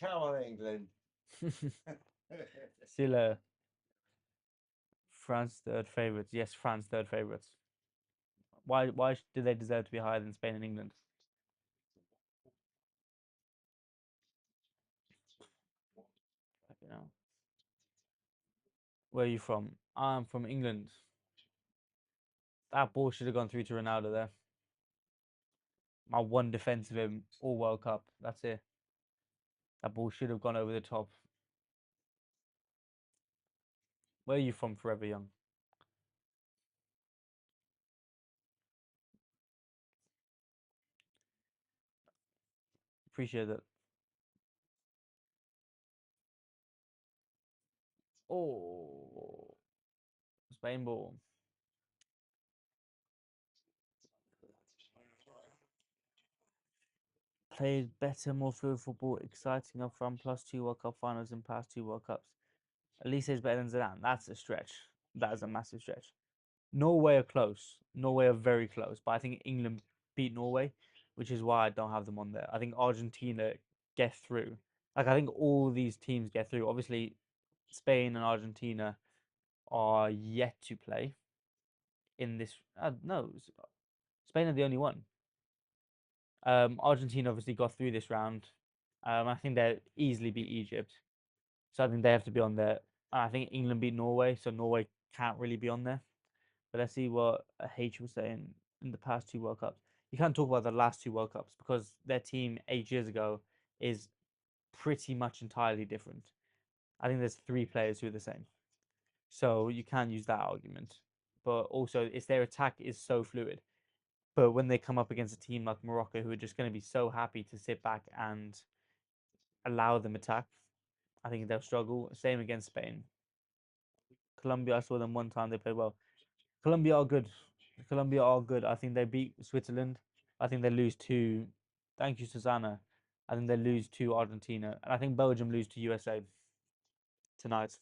Come on, England. Still, France third favourites. Yes, France third favourites. Why do they deserve to be higher than Spain and England? You know, where are you from? I'm from England. That ball should have gone through to Ronaldo there. My one defense of him all World Cup. That's it. That ball should have gone over the top. Where are you from, Forever Young? Appreciate it. Oh, Spain ball. Played better, more fluid football, exciting up front, plus two World Cup finals in past two World Cups. Elise is better than Zidane. That's a stretch. That is a massive stretch. Norway are close. Norway are very close, but I think England beat Norway, which is why I don't have them on there. I think Argentina get through. Like I think all these teams get through. Obviously, Spain and Argentina are yet to play in this. No, Spain are the only one. Argentina obviously got through this round. I think they easily beat Egypt, so I think they have to be on there. And I think England beat Norway, so Norway can't really be on there. But let's see what H was saying in the past two World Cups. You can't talk about the last two World Cups because their team 8 years ago is pretty much entirely different. I think there's three players who are the same. So you can use that argument. But also, it's their attack is so fluid. But when they come up against a team like Morocco, who are just going to be so happy to sit back and allow them attack, I think they'll struggle. Same against Spain. Colombia, I saw them one time. They played well. Colombia are good. Colombia are good. I think they beat Switzerland. I think they lose to. Thank you, Susanna. I think they lose to Argentina, and I think Belgium lose to USA tonight.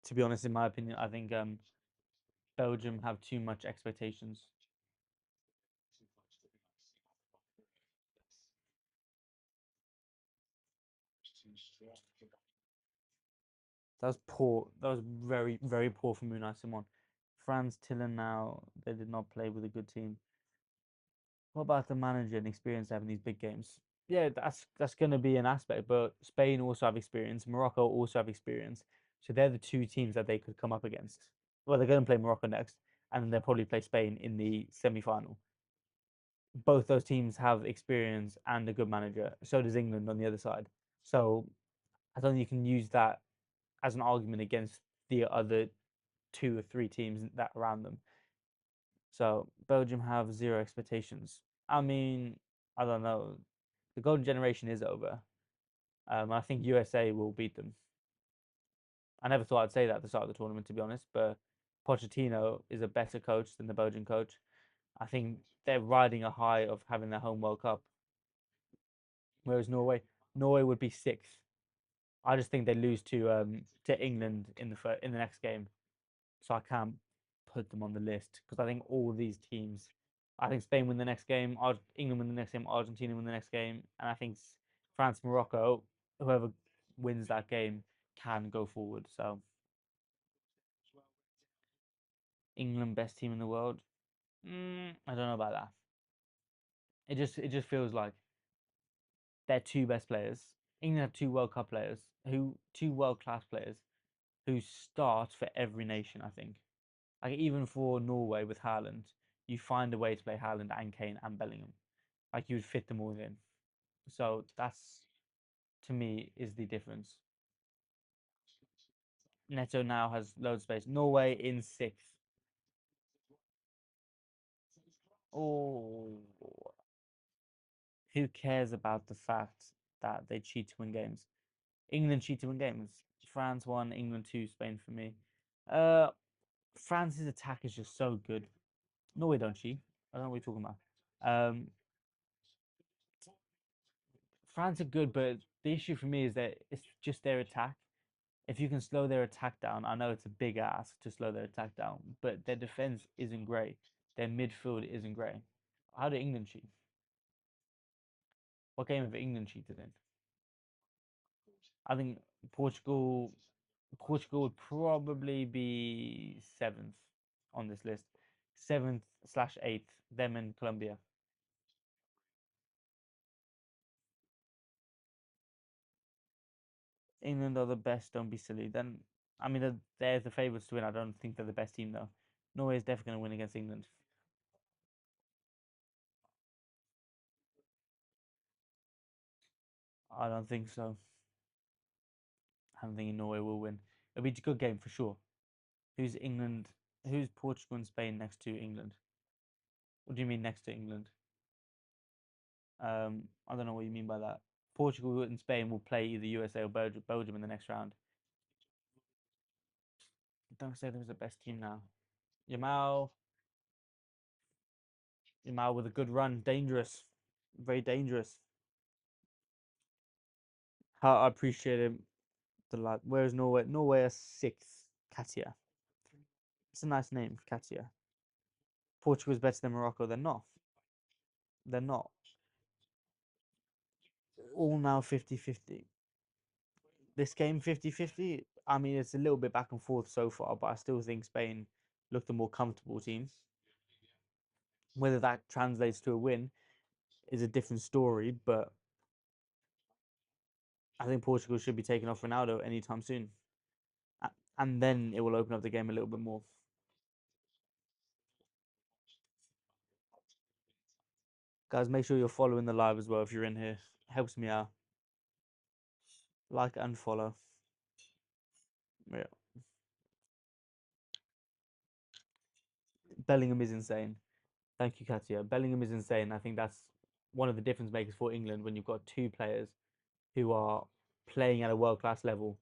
To be honest, in my opinion, I think Belgium have too much expectations. That was poor. That was very, very poor from Unai Simon. Franz Tiller now, they did not play with a good team. What about the manager and experience having these big games? Yeah, that's going to be an aspect, but Spain also have experience. Morocco also have experience. So they're the two teams that they could come up against. Well, they're going to play Morocco next, and then they'll probably play Spain in the semi-final. Both those teams have experience and a good manager. So does England on the other side. So I don't think you can use that as an argument against the other two or three teams that around them. So Belgium have zero expectations. I mean, I don't know. The golden generation is over. I think USA will beat them. I never thought I'd say that at the start of the tournament, to be honest. But Pochettino is a better coach than the Belgian coach. I think they're riding a high of having their home World Cup, whereas Norway would be sixth. I just think they lose to England in the next game, so I can't put them on the list because I think all these teams, I think Spain win the next game, England win the next game, Argentina win the next game, and I think France, Morocco, whoever wins that game can go forward. So England best team in the world. I don't know about that. It just feels like they're two best players. England have two World Cup players who two world class players who start for every nation. I think like even for Norway with Haaland, you find a way to play Haaland and Kane and Bellingham. Like you would fit them all in. So that's to me is the difference. Neto now has loads of space. Norway in sixth. Oh, who cares about the fact that they cheat to win games? England cheat to win games. France won, England two, Spain for me. Uh, France's attack is just so good. Norway don't cheat. I don't know what you're talking about. France are good, but the issue for me is that it's just their attack. If you can slow their attack down, I know it's a big ask to slow their attack down, but their defense isn't great. Their midfield isn't great. How did England cheat? What game have England cheated in? I think Portugal. Portugal would probably be seventh on this list. Seventh slash eighth. Them and Colombia. England are the best. Don't be silly. Then I mean they're the favourites to win. I don't think they're the best team though. Norway is definitely going to win against England. I don't think so. I don't think Norway will win. It'll be a good game for sure. Who's England? Who's Portugal and Spain next to England? What do you mean next to England? I don't know what you mean by that. Portugal and Spain will play either USA or Belgium in the next round. Don't say they're the best team now. Yamal, Yamal with a good run, dangerous, very dangerous. How I appreciate him. The lad. Where's Norway? Norway are sixth. Katia. It's a nice name, Katia. Portugal's better than Morocco. They're not. They're not. All now 50-50. This game 50-50. I mean, it's a little bit back and forth so far, but I still think Spain looked the more comfortable team. Whether that translates to a win is a different story, but I think Portugal should be taking off Ronaldo anytime soon. And then it will open up the game a little bit more. Guys, make sure you're following the live as well if you're in here. Helps me out. Like and follow. Yeah. Bellingham is insane. Thank you, Katia. Bellingham is insane. I think that's one of the difference makers for England when you've got two players who are playing at a world class level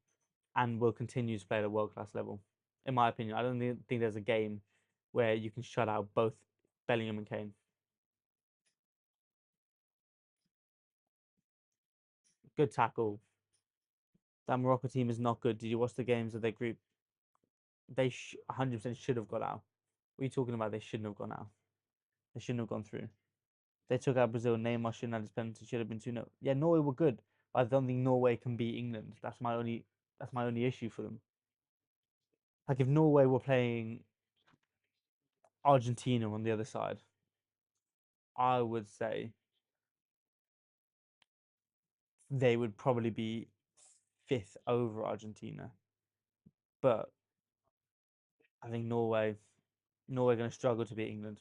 and will continue to play at a world class level. In my opinion, I don't think there's a game where you can shut out both Bellingham and Kane. Good tackle. That Morocco team is not good. Did you watch the games of their group? They 100% should have got out. What are you talking about? They shouldn't have gone out. They shouldn't have gone through. They took out Brazil. Neymar shouldn't have his penalty. Should have been 2-0. Yeah, Norway were good. But I don't think Norway can beat England. That's my only issue for them. Like if Norway were playing Argentina on the other side, I would say they would probably be fifth over Argentina. But I think Norway are going to struggle to beat England.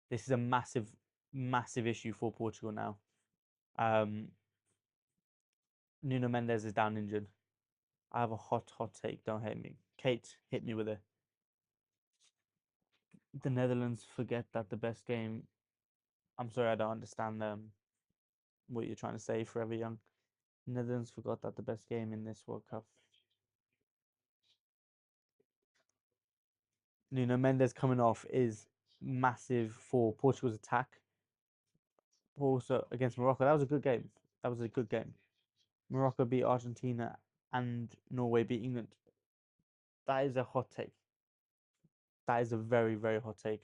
This is a massive, massive issue for Portugal now. Um, Nuno Mendes is down injured. I have a hot, hot take. Don't hate me. Kate, hit me with it. The Netherlands forget that the best game. I'm sorry, I don't understand what you're trying to say. Forever young. Netherlands forgot that the best game in this World Cup. Nuno Mendes coming off is massive for Portugal's attack. Also against Morocco, that was a good game. That was a good game. Morocco beat Argentina and Norway beat England. That is a hot take. That is a very, very hot take.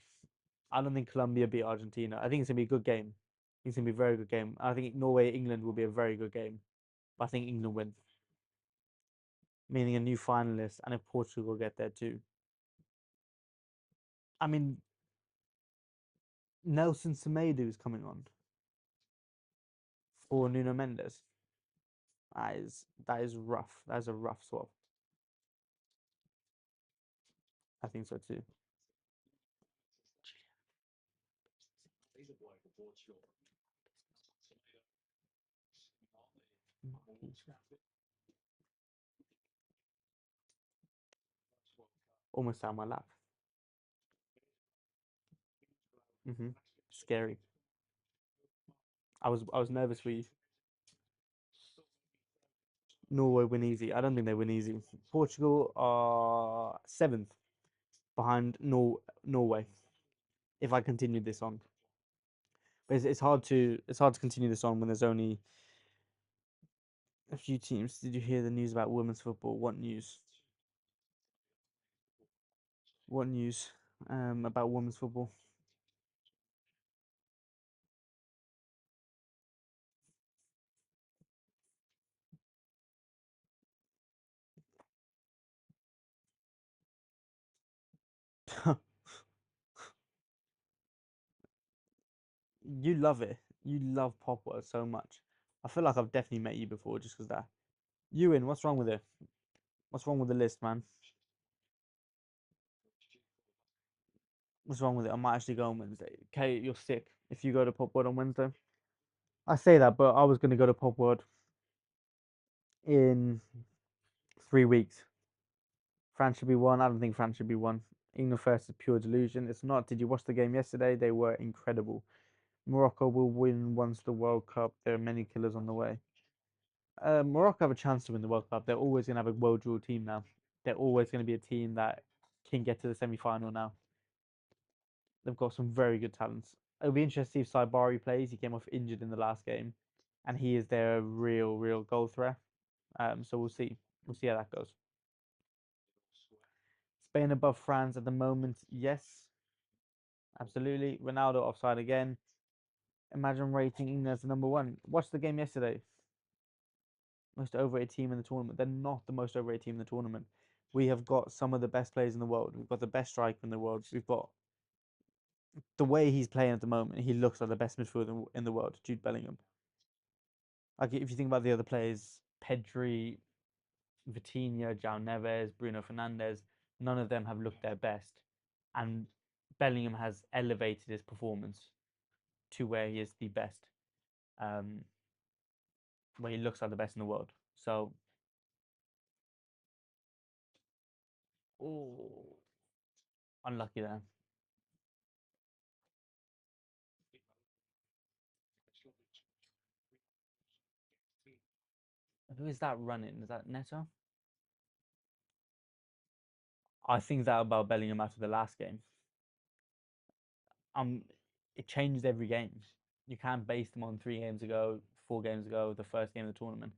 I don't think Colombia beat Argentina. I think it's gonna be a good game. I think it's gonna be a very good game. I think Norway England will be a very good game. But I think England win, meaning a new finalist, and if Portugal get there too. I mean, Nelson Semedo is coming on for Nuno Mendes. That is rough. That is a rough swap. I think so too. Almost on my lap. Scary. I was nervous for you. Norway win easy. I don't think they win easy. Portugal are seventh behind Norway. If I continue this on, but it's hard to continue this on when there's only a few teams. Did you hear the news about women's football? What news? What news? About women's football? You love it. You love Popper so much. I feel like I've definitely met you before just because that. Ewan, what's wrong with it? What's wrong with the list, man? What's wrong with it? I might actually go on Wednesday. Kate, you're sick if you go to Pop World on Wednesday. I say that, but I was going to go to Pop World in 3 weeks. France should be one. I don't think France should be one. England first is pure delusion. It's not. Did you watch the game yesterday? They were incredible. Morocco will win once the World Cup. There are many killers on the way. Morocco have a chance to win the World Cup. They're always going to have a well-drilled team now. They're always going to be a team that can get to the semi-final now. They've got some very good talents. It'll be interesting to see if Saibari plays. He came off injured in the last game, and he is their real, real goal threat. So we'll see. We'll see how that goes. Spain above France at the moment, yes, absolutely. Ronaldo offside again. Imagine rating England as the number one. Watch the game yesterday. Most overrated team in the tournament. They're not the most overrated team in the tournament. We have got some of the best players in the world. We've got the best striker in the world. We've got the way he's playing at the moment. He looks like the best midfielder in the world, Jude Bellingham. Like if you think about the other players, Pedri, Vitinha, João Neves, Bruno Fernandes, none of them have looked their best, and Bellingham has elevated his performance to where he is the best, um, where he looks like the best in the world. So, oh, unlucky there. Who is that running? Is that Neto? I think that about Bellingham after the last game. Um, it changes every game. You can't base them on 3 games ago, 4 games ago, the first game of the tournament.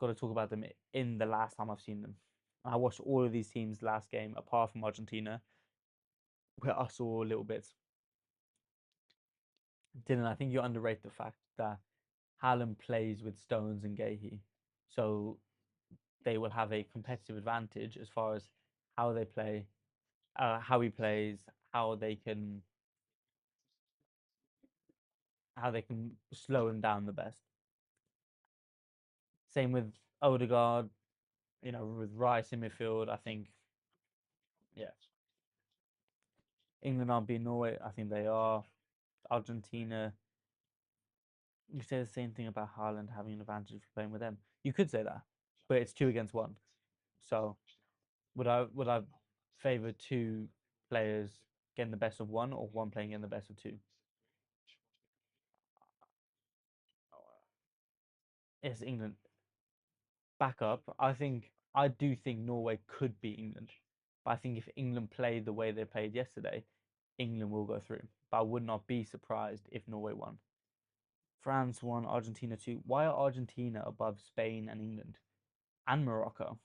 Got to talk about them in the last time I've seen them. I watched all of these teams last game, apart from Argentina, where I saw little bits. Dylan, I think you underrate the fact that Haaland plays with Stones and Gahey, so they will have a competitive advantage as far as how they play, how he plays, how they can slow him down the best. Same with Odegaard, with Rice in midfield. I think, yeah, England aren't beating Norway. I think they are. Argentina, you say the same thing about Haaland having an advantage for playing with them. You could say that, but it's 2 against 1. So would I favor 2 players getting the best of one, or one playing getting the best of two? It's England. Back up. I do think Norway could beat England, but I think if England played the way they played yesterday, England will go through. But I would not be surprised if Norway won. France won, Argentina 2. Why are Argentina above Spain and England and Morocco?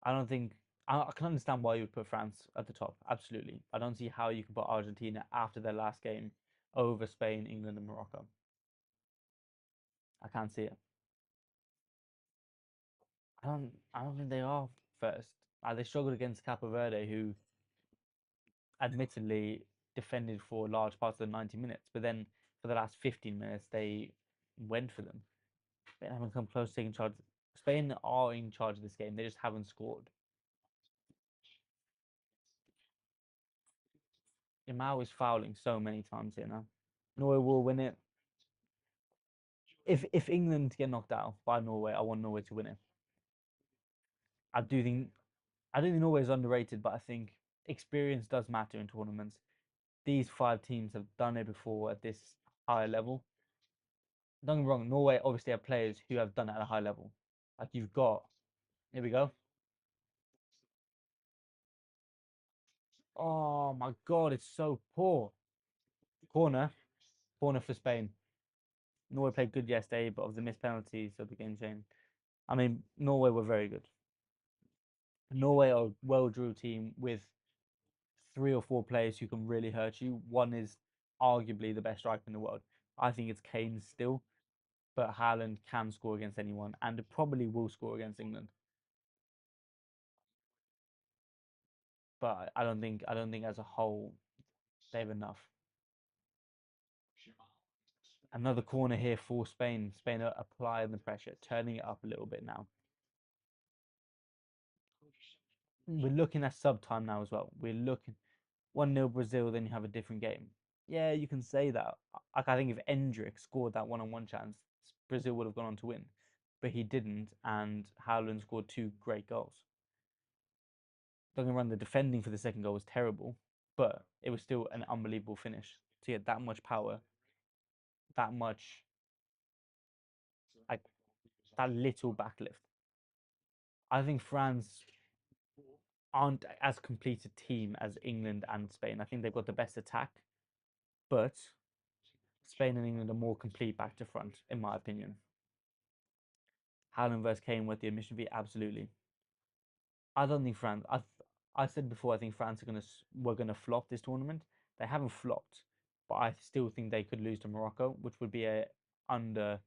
I don't think I can understand why you would put France at the top. Absolutely. I don't see how you can put Argentina after their last game over Spain, England, and Morocco. I can't see it. I don't think they are first. They struggled against Cape Verde, who admittedly defended for large parts of the 90 minutes, but then for the last 15 minutes they went for them. They haven't come close to taking charge. Spain are in charge of this game. They just haven't scored. Imao is fouling so many times here now. Norway will win it. If England get knocked out by Norway, I want Norway to win it. I do think I don't think Norway is underrated, but I think experience does matter in tournaments. These 5 teams have done it before at this higher level. Don't get me wrong, Norway obviously have players who have done it at a high level. Like you've got, here we go. Oh my God, it's so poor. Corner, corner for Spain. Norway played good yesterday, but of the missed penalties, so the game changed. I mean, Norway were very good. Norway are a well-drilled team with 3 or 4 players who can really hurt you. One is arguably the best striker in the world. I think it's Kane still, but Haaland can score against anyone and probably will score against England. But I don't think as a whole they have enough. Another corner here for Spain. Spain are applying the pressure, turning it up a little bit now. We're looking at sub time now as well. We're looking 1-0 Brazil, then you have a different game. Yeah, you can say that. Like I think if Endrick scored that one-on-one chance, Brazil would have gone on to win, but he didn't, and Haaland scored 2 great goals. Don't get me wrong, the defending for the second goal was terrible, but it was still an unbelievable finish to get that much power, that much like that little backlift. I think France aren't as complete a team as England and Spain. I think they've got the best attack, but Spain and England are more complete back to front, in my opinion. Haaland versus Kane with the admission fee, absolutely. I don't think France. I said before, I think France were gonna flop this tournament. They haven't flopped, but I still think they could lose to Morocco, which would be a under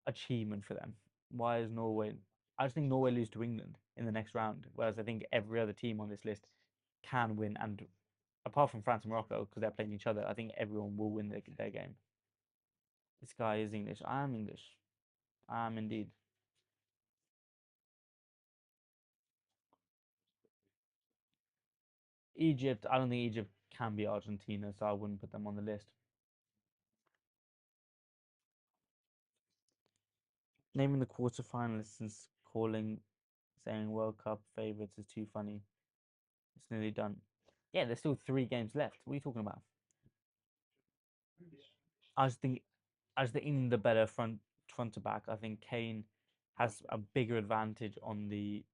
achievement for them. Why is Norway? I just think Norway lose to England in the next round, whereas I think every other team on this list can win. And apart from France and Morocco, because they're playing each other, I think everyone will win their game. This guy is English. I am English. I am indeed. Egypt. I don't think Egypt can be Argentina, so I wouldn't put them on the list. Naming the quarterfinalists and saying World Cup favorites is too funny. It's nearly done. Yeah, there's still 3 games left. What are you talking about? I just think I just think England the better front to back. I think Kane has a bigger advantage on the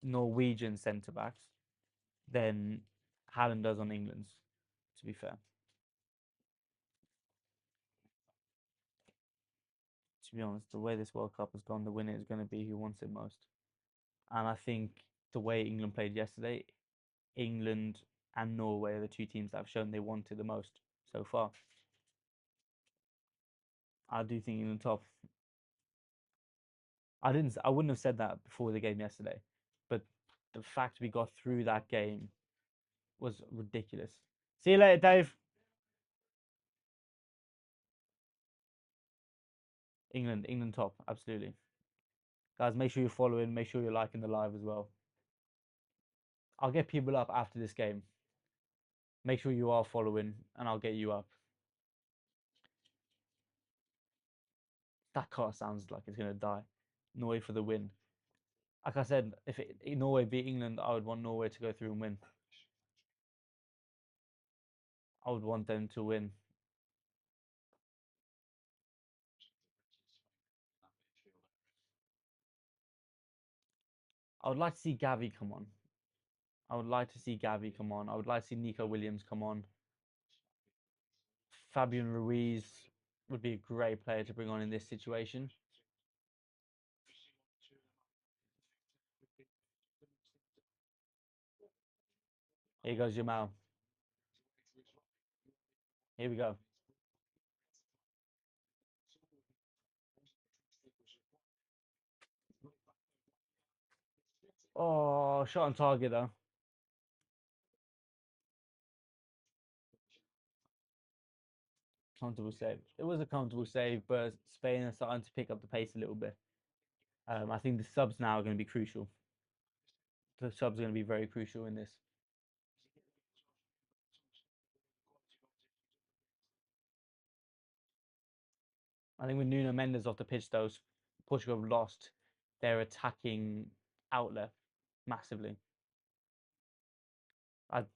Norwegian centre backs than Haaland does on England's. To be fair, to be honest, the way this World Cup has gone, the winner is going to be who wants it most. And I think the way England played yesterday, England and Norway are the two teams that have shown they wanted the most so far. I do think England top. I wouldn't have said that before the game yesterday, but the fact we got through that game was ridiculous. See you later, Dave. England top, absolutely. Guys, make sure you're following, make sure you're liking the live as well. I'll get people up after this game. Make sure you are following, and I'll get you up. That car sounds like it's gonna die. Norway for the win. Like I said, if Norway beat England, I would want Norway to go through and win. I would want them to win. I would like to see Gavi come on. I would like to see Gavi come on. I would like to see Nico Williams come on. Fabian Ruiz would be a great player to bring on in this situation. Here goes Jamal. Here we go. Oh, shot on target though. Comfortable save. It was a comfortable save, but Spain are starting to pick up the pace a little bit. I think the subs now are going to be crucial. The subs are going to be very crucial in this. I think with Nuno Mendes off the pitch, though, Portugal have lost their attacking outlet massively.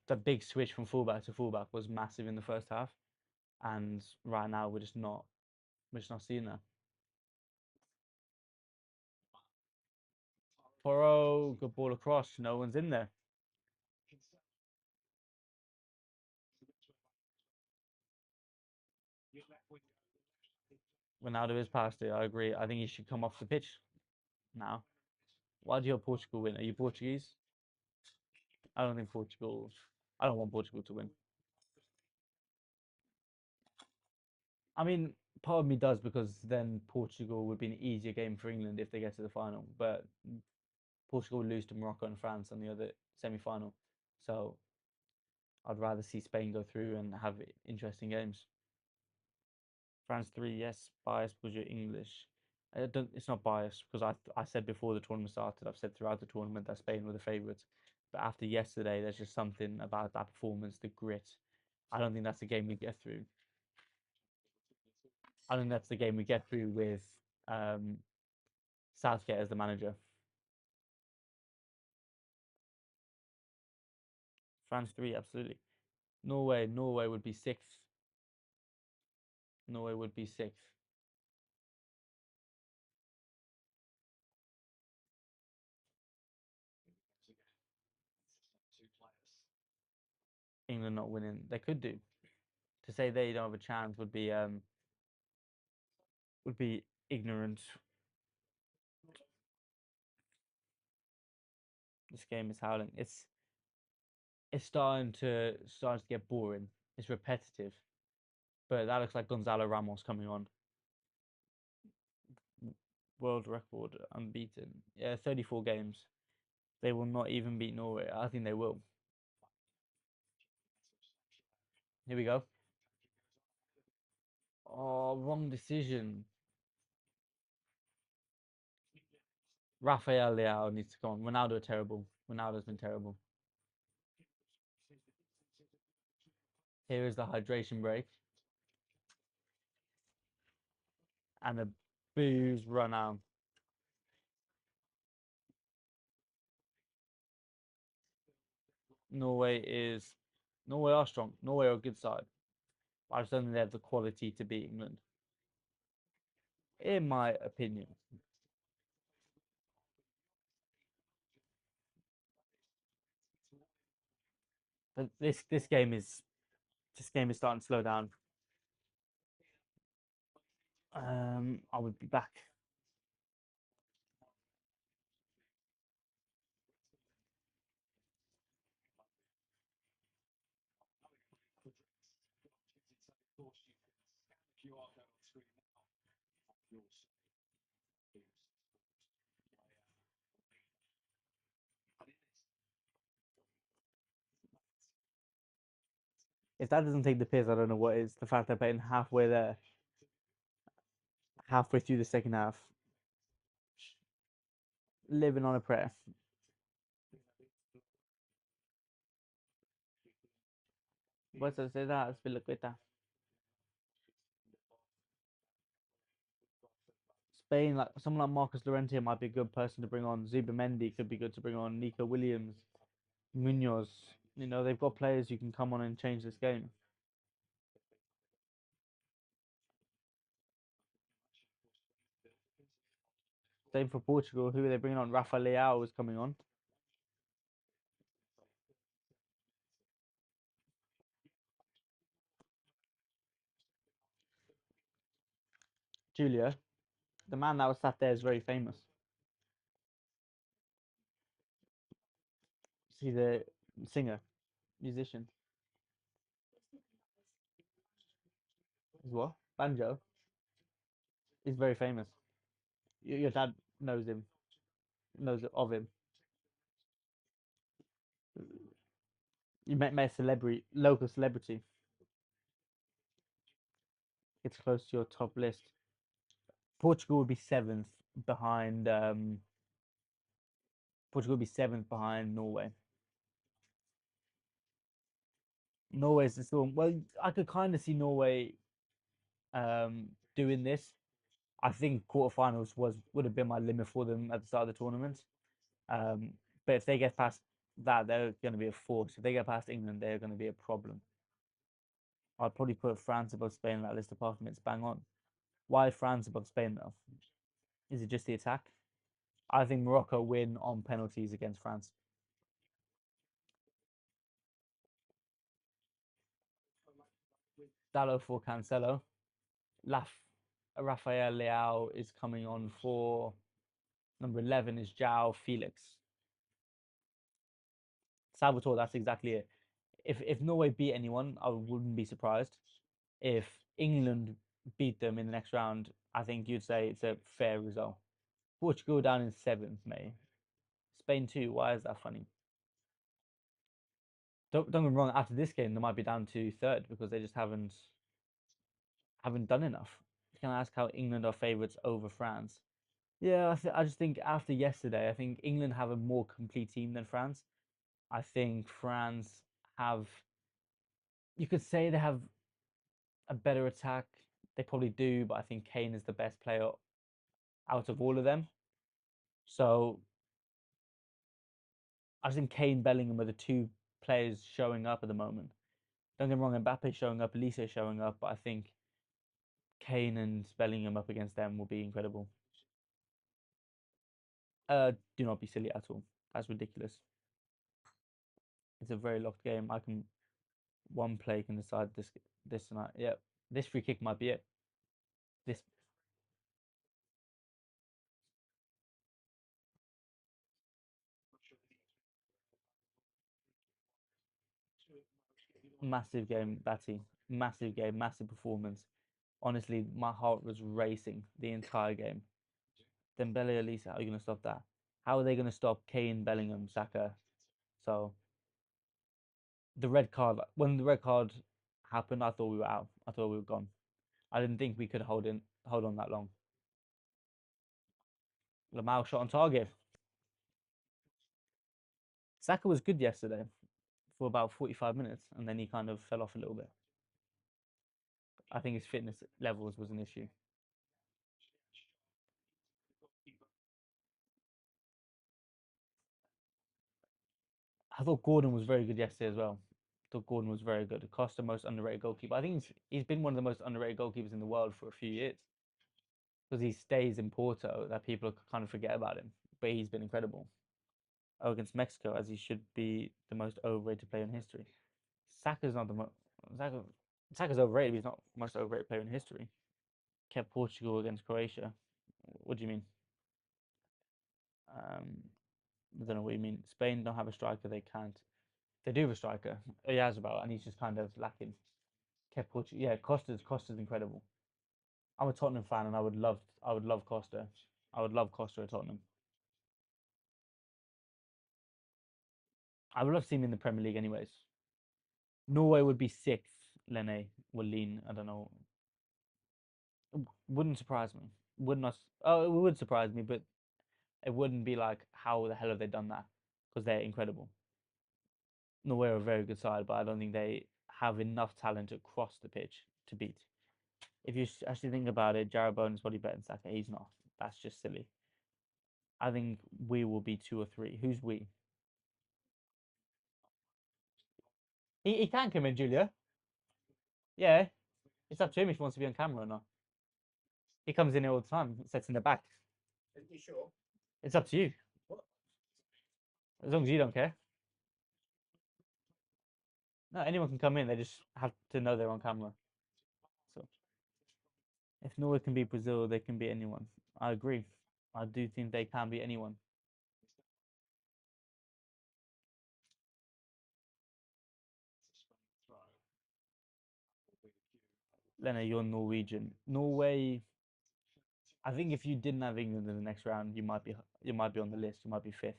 The big switch from fullback to fullback was massive in the first half, and right now we're just not seeing that. Poro, good ball across. No one's in there. Ronaldo is past it. I agree. I think he should come off the pitch now. Why do you have Portugal win? Are you Portuguese? I don't think Portugal. I don't want Portugal to win. I mean, part of me does because then Portugal would be an easier game for England if they get to the final. But Portugal would lose to Morocco and France on the other semi-final. So I'd rather see Spain go through and have interesting games. France 3, yes, biased because you're English. I don't, it's not biased because I said before the tournament started, I've said throughout the tournament that Spain were the favourites. But after yesterday, there's just something about that performance, the grit. I don't think that's the game we get through. I think that's the game we get through with um, Southgate as the manager. France 3, absolutely. Norway would be sixth. Norway would be sixth. England not winning, they could do. To say they don't have a chance would be ignorant. This game is howling. It's starting to get boring. It's repetitive. But that looks like Gonzalo Ramos coming on. World record unbeaten. Yeah, 34 games. They will not even beat Norway. I think they will. Here we go. Oh, wrong decision. Rafael Leao needs to come on. Ronaldo terrible. Ronaldo's been terrible. Here is the hydration break and the booze run out. Norway is Norway are strong. Norway are a good side. I just don't think they have the quality to beat England, in my opinion. But this game is starting to slow down. I would be back. If that doesn't take the piss, I don't know what is. The fact they're playing halfway there, halfway through the second half, living on a prayer. What's that say that? Spain, like someone like Marcus Llorente might be a good person to bring on. Zubamendi could be good to bring on. Nico Williams, Munoz. They've got players who can come on and change this game. Same for Portugal. Who are they bringing on? Rafa Leao is coming on. Julia, the man that was sat there is very famous. He's a singer, musician. He's what? Banjo. He's very famous. Your dad knows him, knows of him. You met a celebrity, local celebrity. It's close to your top list. Portugal would be seventh behind. Portugal would be seventh behind Norway. Norway's the storm. Well, I could kind of see Norway doing this. I think quarterfinals would have been my limit for them at the start of the tournament. Um, but if they get past that, they're going to be a force. If they get past England, they're going to be a problem. I'd probably put France above Spain on that list apart from it's bang on. Why France above Spain though? Is it just the attack? I think Morocco win on penalties against France. Dallo for Cancelo. Laf Rafael Leao is coming on for number 11 is João Felix. Salvatore, that's exactly it. If Norway beat anyone, I wouldn't be surprised. If England beat them in the next round, I think you'd say it's a fair result. Portugal down in seventh, mate. Spain too. Why is that funny? Don't get me wrong. After this game, they might be down to third because they just haven't done enough. Can I ask how England are favourites over France? Yeah, I just think after yesterday, I think England have a more complete team than France. I think France have, you could say they have a better attack. They probably do, but I think Kane is the best player out of all of them. So I think Kane, Bellingham are the two players showing up at the moment. Don't get me wrong, Mbappe showing up, Elise showing up, but I think Kane and Bellingham up against them will be incredible. Do not be silly at all. That's ridiculous. It's a very locked game. One play can decide this tonight. Yeah, this free kick might be it. This massive game, Batty. Massive game, massive performance. Honestly, my heart was racing the entire game. Dembele, Elisa, how are you going to stop that? How are they going to stop Kane, Bellingham, Saka? So the red card, when the red card happened, I thought we were out. I thought we were gone. I didn't think we could hold on that long. Lamau shot on target. Saka was good yesterday for about 45 minutes, and then he kind of fell off a little bit. I think his fitness levels was an issue. I thought Gordon was very good yesterday as well. I thought Gordon was very good. Costa, most underrated goalkeeper. I think he's been one of the most underrated goalkeepers in the world for a few years because he stays in Porto that people kind of forget about him. But he's been incredible. Oh, against Mexico, as he should be the most overrated player in history. Saka's not the most. Saka, Saka's overrated. He's not the most overrated player in history. Kept Portugal against Croatia. What do you mean? I don't know what you mean. Spain don't have a striker. They can't. They do have a striker, Yazbal, and he's just kind of lacking. Kept Portugal. Yeah, Costa's incredible. I'm a Tottenham fan, and I would love Costa. I would love Costa at Tottenham. I would love to see him in the Premier League, anyways. Norway would be sixth. Lene will lean. I don't know. Wouldn't surprise me. Would not. Oh, it would surprise me, but it wouldn't be like how the hell have they done that? Because they're incredible. Norway are a very good side, but I don't think they have enough talent across the pitch to beat. If you actually think about it, Jarrod Bowen is probably better than Saka. He's not. That's just silly. I think we will be two or three. Who's we? He can come in, Julia. Yeah, it's up to him if he wants to be on camera or not. He comes in here all the time, sits in the back. It's up to you. As long as you don't care. No, anyone can come in. They just have to know they're on camera. So if Norway can beat Brazil, they can beat anyone. I agree. I do think they can beat anyone. Lena, you're Norwegian. Norway. I think if you didn't have England in the next round, you might be on the list. You might be fifth.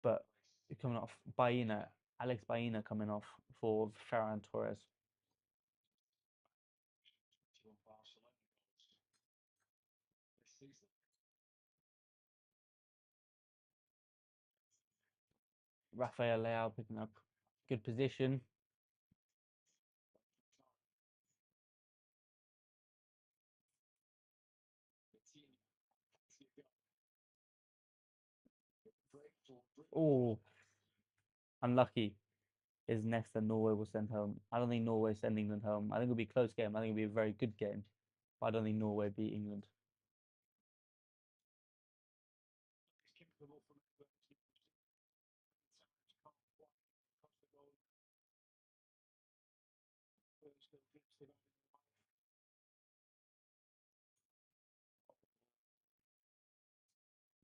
But you're coming off Baina, Alex Baina coming off for Ferran Torres. Rafael Leao picking up good position. Oh, unlucky is next that Norway will send home. I don't think Norway send England home. I think it'll be a close game. I think it'll be a very good game. But I don't think Norway beat England.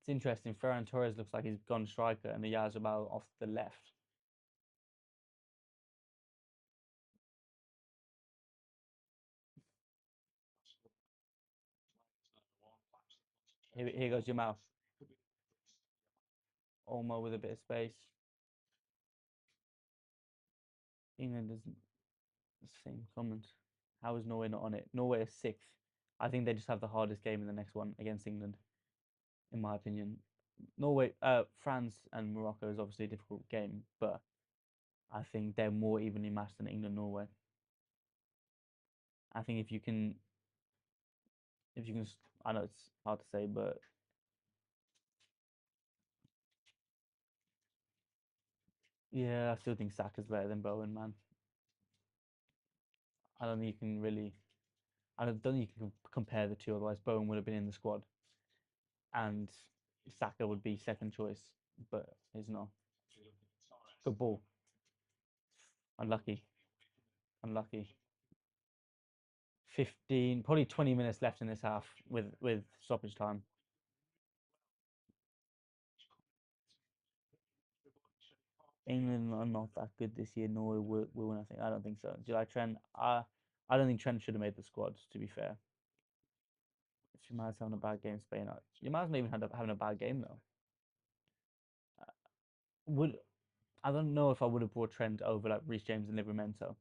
It's interesting. Ferran Torres looks like he's gone striker and the Yazabal off the left. Here goes your mouth. Olmo with a bit of space. England isn't the same comment. How is Norway not on it? Norway is sixth. I think they just have the hardest game in the next one against England, in my opinion. Norway, France and Morocco is obviously a difficult game, but I think they're more evenly matched than England, Norway. I think if you can, I know it's hard to say, but yeah, I still think Saka's better than Bowen, man. I don't think you can really, I don't think you can compare the two. Otherwise, Bowen would have been in the squad, and Saka would be second choice, but he's not. Good ball. Unlucky. Unlucky. 15, probably 20 minutes left in this half with stoppage time. England are not that good this year. Norway will win. I think. I don't think so. Do you like Trent? I don't think Trent should have made the squad. To be fair, if Jamal's having a bad game, Spain. Jamal's not even having a bad game though. Would I don't know if I would have brought Trent over like Reece James and Livramento.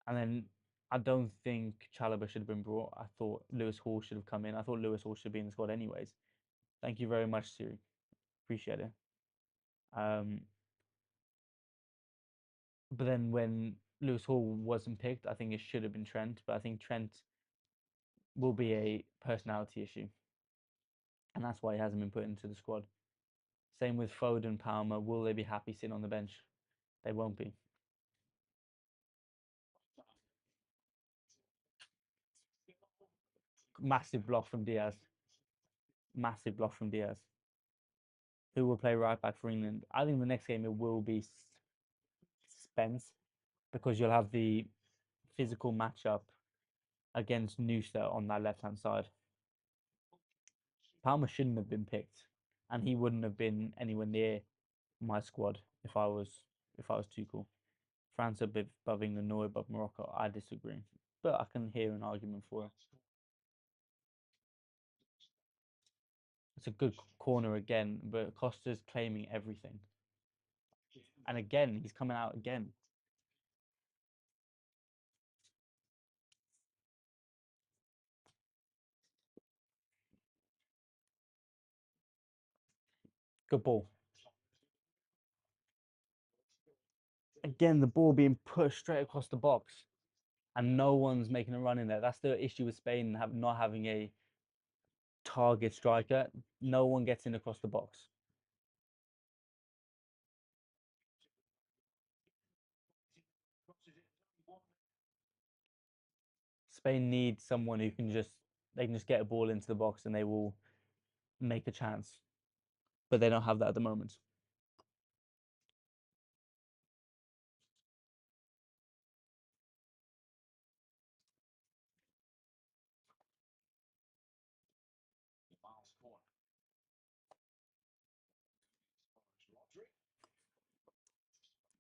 And then I don't think Chalobah should have been brought. I thought Lewis Hall should have come in. I thought Lewis Hall should be in the squad anyways. Thank you very much, Siri. Appreciate it. Um, but then when Lewis Hall wasn't picked, I think it should have been Trent. But I think Trent will be a personality issue, and that's why he hasn't been put into the squad. Same with Foden, Palmer. Will they be happy sitting on the bench? They won't be. Massive block from Diaz. Massive block from Diaz. Who will play right back for England? I think the next game it will be Spence. because you'll have the physical matchup against Noosa on that left hand side. Palmer shouldn't have been picked, and he wouldn't have been anywhere near my squad if I was too cool. France above England, Norway above Morocco. I disagree, but I can hear an argument for it. It's a good corner again, but Costa's claiming everything, and again he's coming out again. Good ball. Again, the ball being pushed straight across the box, and no one's making a run in there. That's the issue with Spain not having a target striker. No one gets in across the box. Spain needs someone who can just they can just get a ball into the box and they will make a chance, but they don't have that at the moment.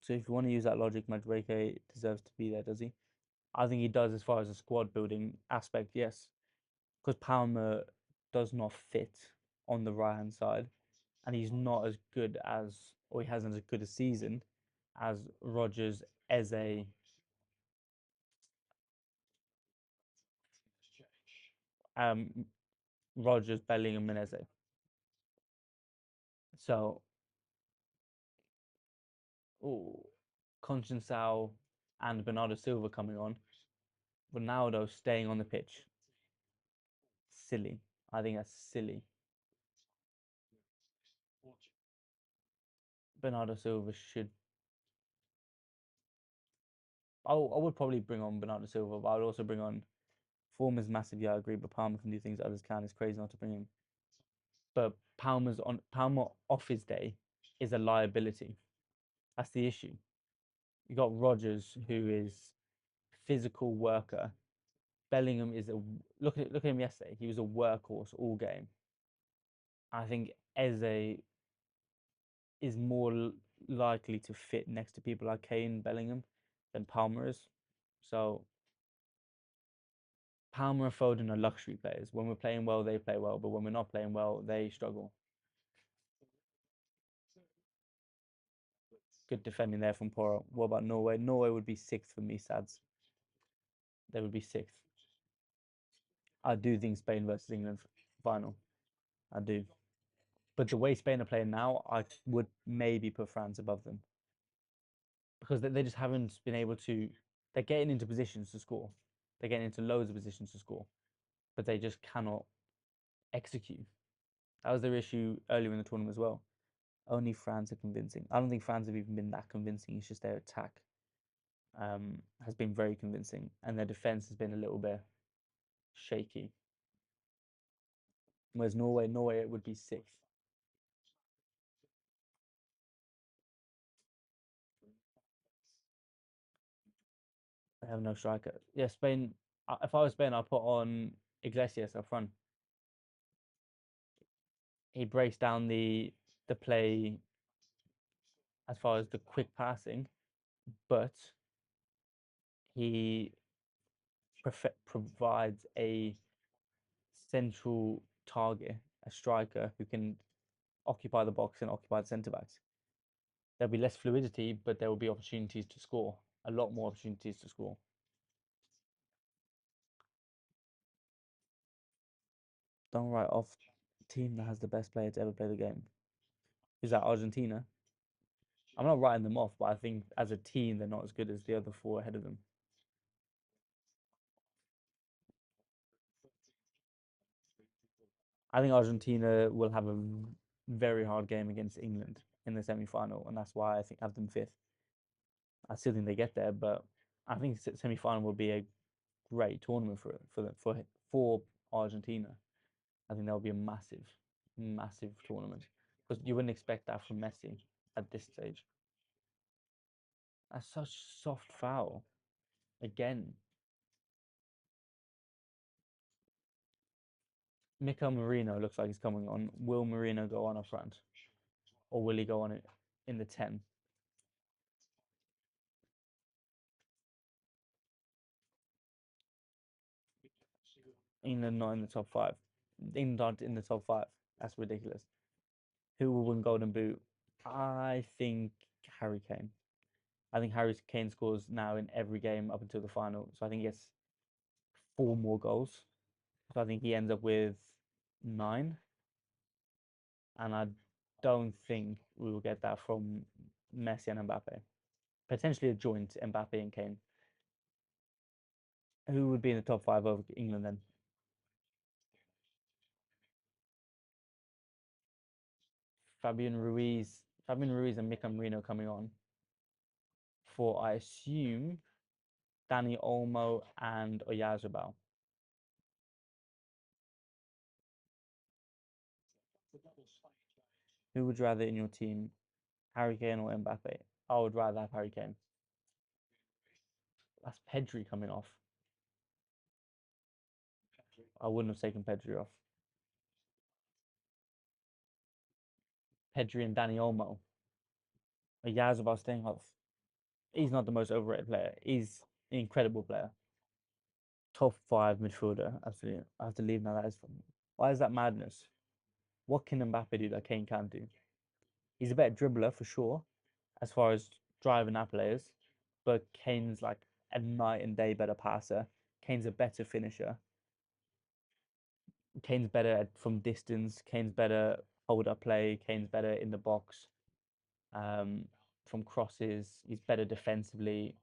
So if you want to use that logic, Madueke deserves to be there, does he? I think he does as far as the squad building aspect, yes, because Palmer does not fit on the right hand side, and he's not as good as, or he hasn't as good a season as Rogers, Eze, um, Rogers, Bellingham, and Eze. So, oh, Conceição and Bernardo Silva coming on. Ronaldo staying on the pitch. Silly. I think that's silly. Bernardo Silva should. I would probably bring on Bernardo Silva, but I would also bring on. Form is massive, yeah, I agree. But Palmer can do things others can. It's crazy not to bring him. But Palmer off his day is a liability. That's the issue. You got Rogers, who is physical worker. Bellingham is a look at him yesterday. He was a workhorse all game. I think Eze is more likely to fit next to people like Kane, Bellingham, than Palmer is. So Palmer and Foden are luxury players. When we're playing well, they play well, but when we're not playing well, they struggle. Good defending there from Poro. What about Norway? Norway would be sixth for me, Sads. They would be sixth. I do think Spain versus England final. I do. But the way Spain are playing now, I would maybe put France above them because they just haven't been able to. They're getting into positions to score. They're getting into loads of positions to score, but they just cannot execute. That was their issue earlier in the tournament as well. Only France are convincing. I don't think France have even been that convincing. It's just their attack has been very convincing, and their defense has been a little bit shaky. Whereas Norway it would be sixth. They have no striker. Yeah, Spain. If I was Spain, I'd put on Iglesias up front. He breaks down the play as far as the quick passing, but he provides a central target, a striker who can occupy the box and occupy the centre backs. There'll be less fluidity, but there will be opportunities to score. A lot more opportunities to score. Don't write off team that has the best player to ever play the game. Is that Argentina? I'm not writing them off, but I think as a team they're not as good as the other four ahead of them. I think Argentina will have a very hard game against England in the semi-final, and that's why I think I have them fifth. I still think they get there, but I think semi-final will be a great tournament for Argentina. I think that will be a massive tournament because you wouldn't expect that from Messi at this stage. That's such soft foul. Again, Miko Marino looks like he's coming on. Will Marino go on up front? Or will he go on it in the 10? England not in the top five. England aren't in the top five. That's ridiculous. Who will win Golden Boot? I think Harry Kane. I think Harry Kane scores now in every game up until the final. So I think he gets 4 more goals. So I think he ends up with 9. And I don't think we will get that from Messi and Mbappe. Potentially a joint Mbappe and Kane. Who would be in the top five over England then? Fabian Ruiz and Mika Marino coming on for, I assume, Danny Olmo and Oyarzabal. Who would you rather in your team, Harry Kane or Mbappe? I would rather have Harry Kane. That's Pedri coming off. I wouldn't have taken Pedri off. Pedri and Danny Olmo. Oyarzabal staying off. He's not the most overrated player. He's an incredible player. Top five midfielder. Absolutely. I have to leave now. That is. Why is that madness? What can Mbappe do that Kane can't do? He's a better dribbler for sure, as far as driving our players. But Kane's like a night and day better passer. Kane's a better finisher. Kane's better from distance. Kane's better hold up play. Kane's better in the box. Um, from crosses, he's better defensively.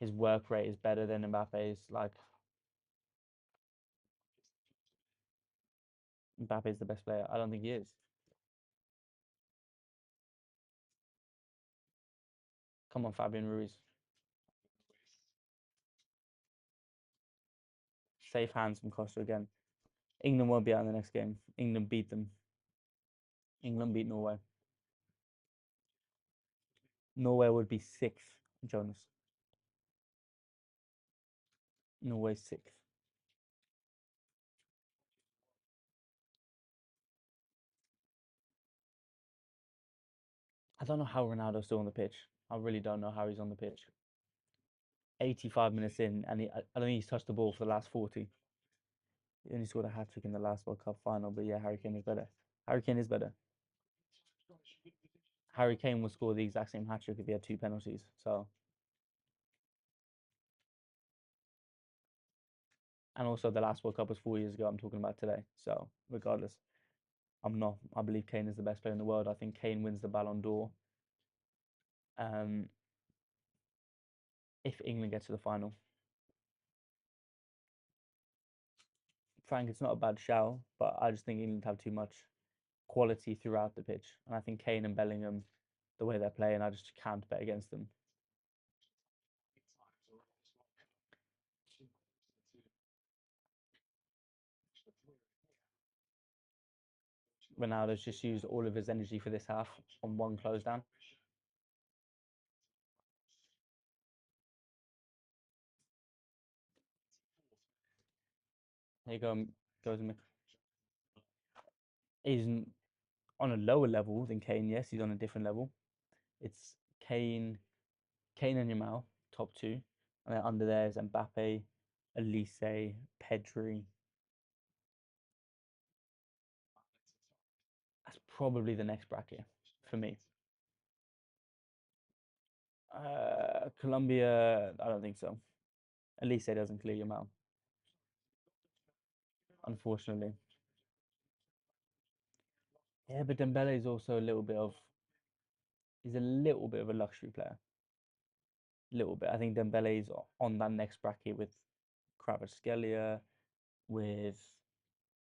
His work rate is better than Mbappe's. Like Mbappe's the best player. I don't think he is. Come on, Fabian Ruiz. Safe hands from Costa again. England won't be out in the next game. England beat them. England beat Norway. Norway would be sixth, Jonas. Norway sixth. I don't know how Ronaldo's still on the pitch. I really don't know how he's on the pitch. 85 minutes in, and I don't think he's touched the ball for the last 40. He only scored a hat trick in the last World Cup final, but yeah, Harry Kane is better. Harry Kane is better. Harry Kane will score the exact same hat trick if he had 2 penalties. So, and also the last World Cup was 4 years ago. I'm talking about today. So, regardless, I'm not. I believe Kane is the best player in the world. I think Kane wins the Ballon d'Or. Um, if England gets to the final, Frank, it's not a bad shout, but I just think England have too much quality throughout the pitch, and I think Kane and Bellingham, the way they're playing, I just can't bet against them. Ronaldo's just used all of his energy for this half on one close down. Here you go, goes. He's on a lower level than Kane. Yes, he's on a different level. It's Kane and Yamal, top two, and then under there is Mbappe, Elise, Pedri. That's probably the next bracket for me. Colombia, I don't think so. Elise doesn't clear Yamal, unfortunately. Yeah, but Dembele is also a little bit of he's a little bit of a luxury player. A little bit. I think Dembele is on that next bracket with Kvaratskhelia, with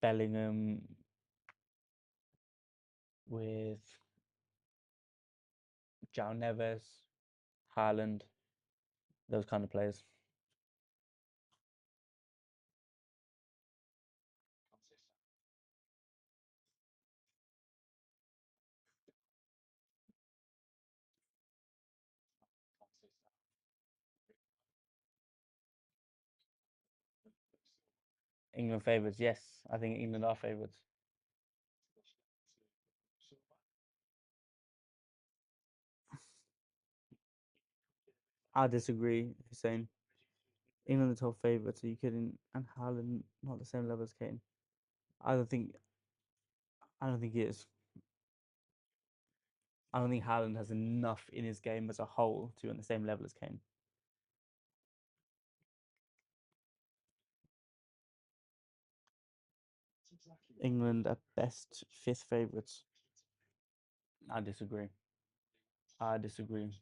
Bellingham, with João Neves, Haaland, those kind of players. England favourites, yes. I think England are favourites. I disagree, Hussein. England the top favourites, are you kidding? And Haaland not the same level as Kane. I don't think I don't think he is. I don't think Haaland has enough in his game as a whole to be on the same level as Kane. England at best fifth favourites. I disagree. I disagree.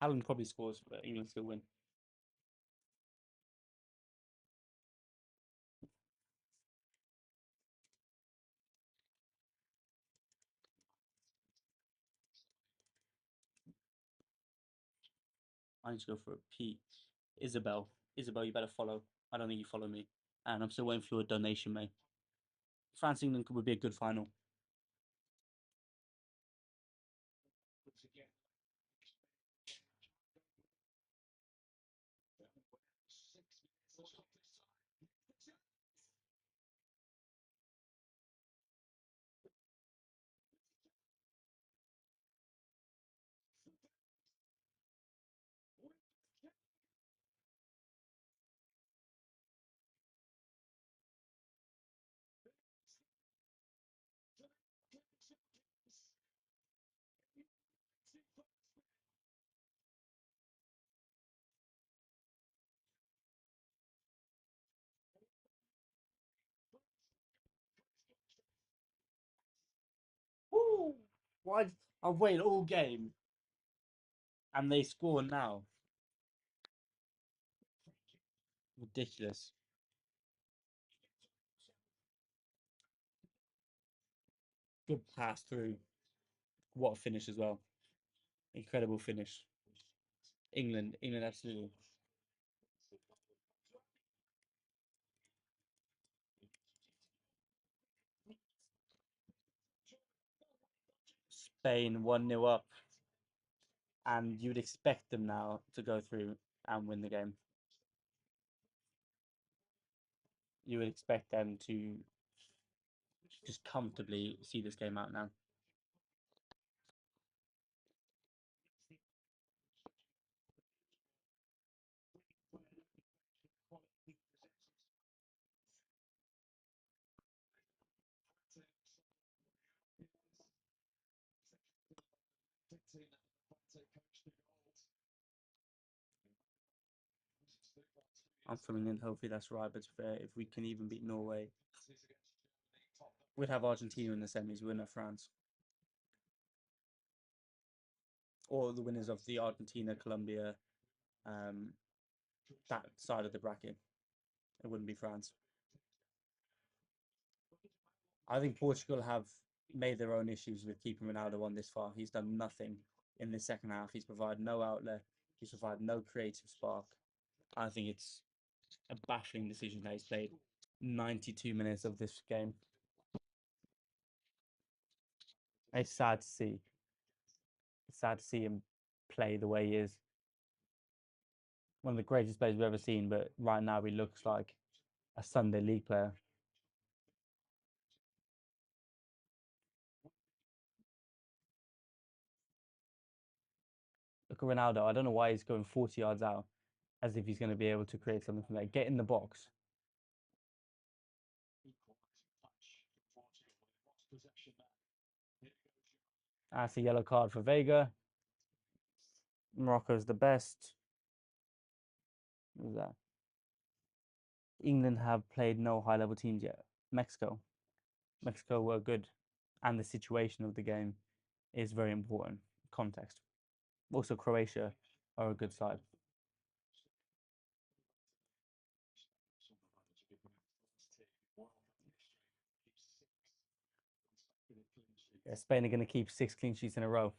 Haaland probably scores, but England still win. I need to go for a pee. Isabel, Isabel, you better follow. I don't think you follow me, and I'm still waiting for your donation, mate. France England would be a good final. Woo! Why? I've waited all game, and they score now. Ridiculous. Good pass through. What a finish as well. Incredible finish. England, England, absolutely. Spain 1-0 up, and you'd expect them now to go through and win the game. You would expect them to just comfortably see this game out now. I'm from England. Hopefully that's right. But if we can even beat Norway, we'd have Argentina in the semis. We wouldn't have France, or the winners of the Argentina, Colombia, um, that side of the bracket. It wouldn't be France. I think Portugal have made their own issues with keeping Ronaldo on this far. He's done nothing in the second half. He's provided no outlet. He's provided no creative spark. I think it's a baffling decision that he's played 92 minutes of this game. It's sad to see. It's sad to see him play the way he is. One of the greatest players we've ever seen, but right now he looks like a Sunday league player. Look at Ronaldo. I don't know why he's going 40 yards out as if he's going to be able to create something from there. Get in the box. That's a yellow card for Vega. Morocco's the best. What was that? England have played no high level teams yet. Mexico. Mexico were good, and the situation of the game is very important. Context. Also, Croatia are a good side. Yeah, Spain are going to keep 6 clean sheets in a row.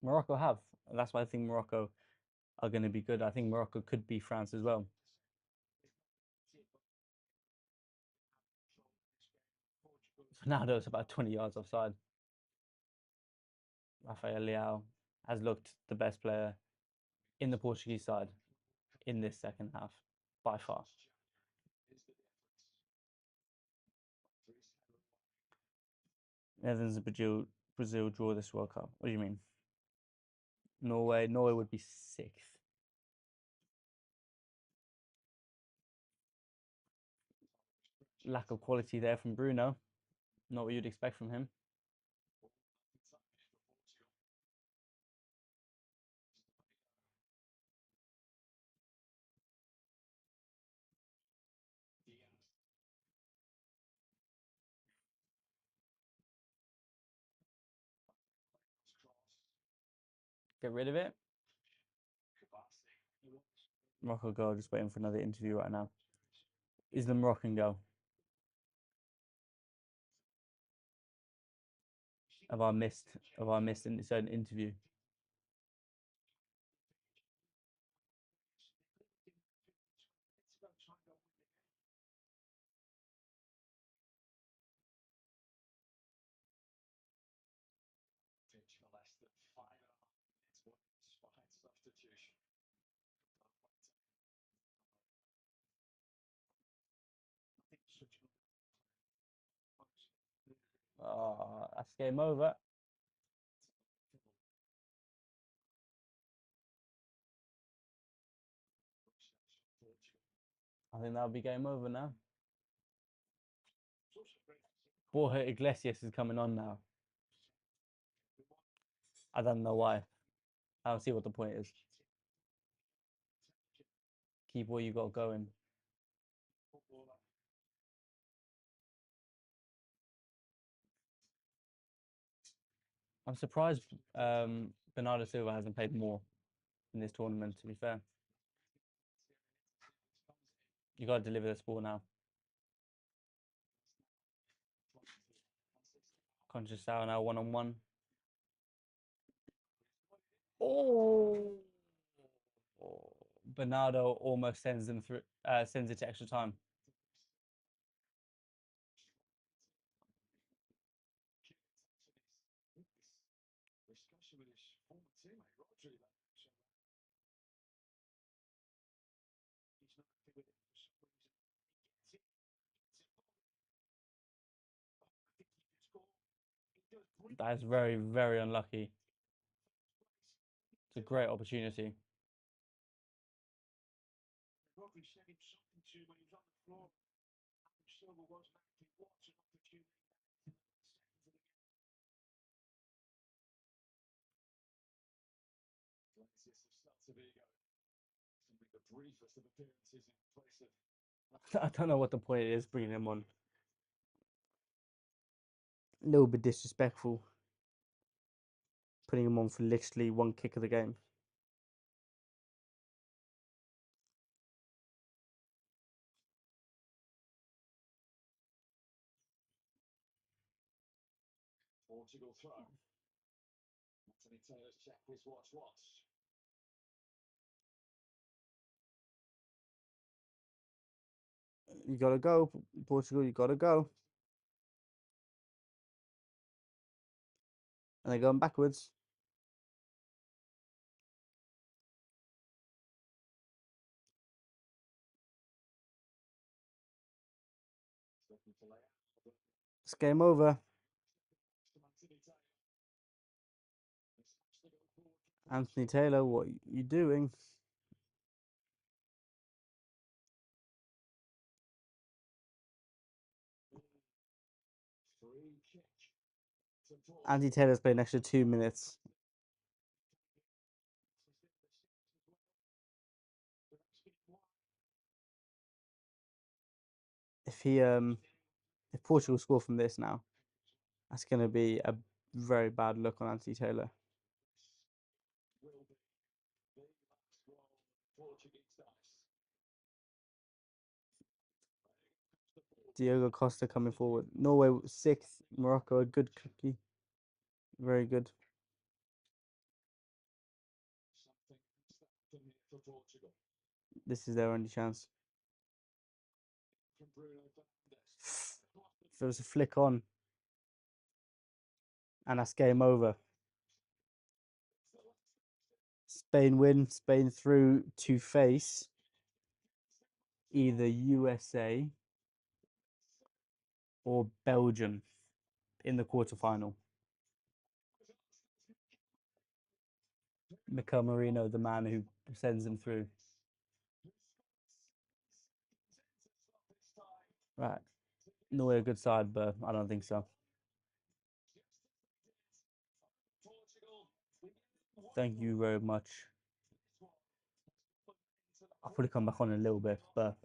Morocco have. That's why I think Morocco are going to be good. I think Morocco could be France as well. Ronaldo's about 20 yards offside. Rafael Leao has looked the best player in the Portuguese side in this second half by far. Netherlands and Brazil draw this World Cup. What do you mean? Norway would be sixth. Lack of quality there from Bruno. Not what you'd expect from him. Get rid of it. Morocco girl just waiting for another interview right now. Is the Moroccan girl? Have I missed? Have I missed a certain interview? That's game over. I think that'll be game over now. Borja Iglesias is coming on now. I don't know why. I don't see what the point is. Keep what you got going. I'm surprised Bernardo Silva hasn't played more in this tournament, to be fair. You got to deliver this ball now. Conscious Sal now one-on-one. Oh! Bernardo almost sends them through, sends it to extra time. That is very, very unlucky. It's a great opportunity. I don't know what the point is bringing him on. A little bit disrespectful. Putting him on for literally one kick of the game. Portugal throw. Anthony Taylor's check his watch. You gotta go, Portugal. You gotta go. And they're going backwards. It's game over. Anthony Taylor, what are you doing? Anthony Taylor's played an extra 2 minutes. If he If Portugal score from this now, that's going to be a very bad look on Anthony Taylor. Diogo Costa coming forward. Norway 6th, Morocco a good cookie. Very good. This is their only chance. If there was a flick on, and that's game over. Spain win. Spain through to face either USA or Belgium in the quarterfinal. Mikel Marino, the man who sends them through. Right. Norway a good side, but I don't think so. Thank you very much. I'll probably come back on in a little bit, but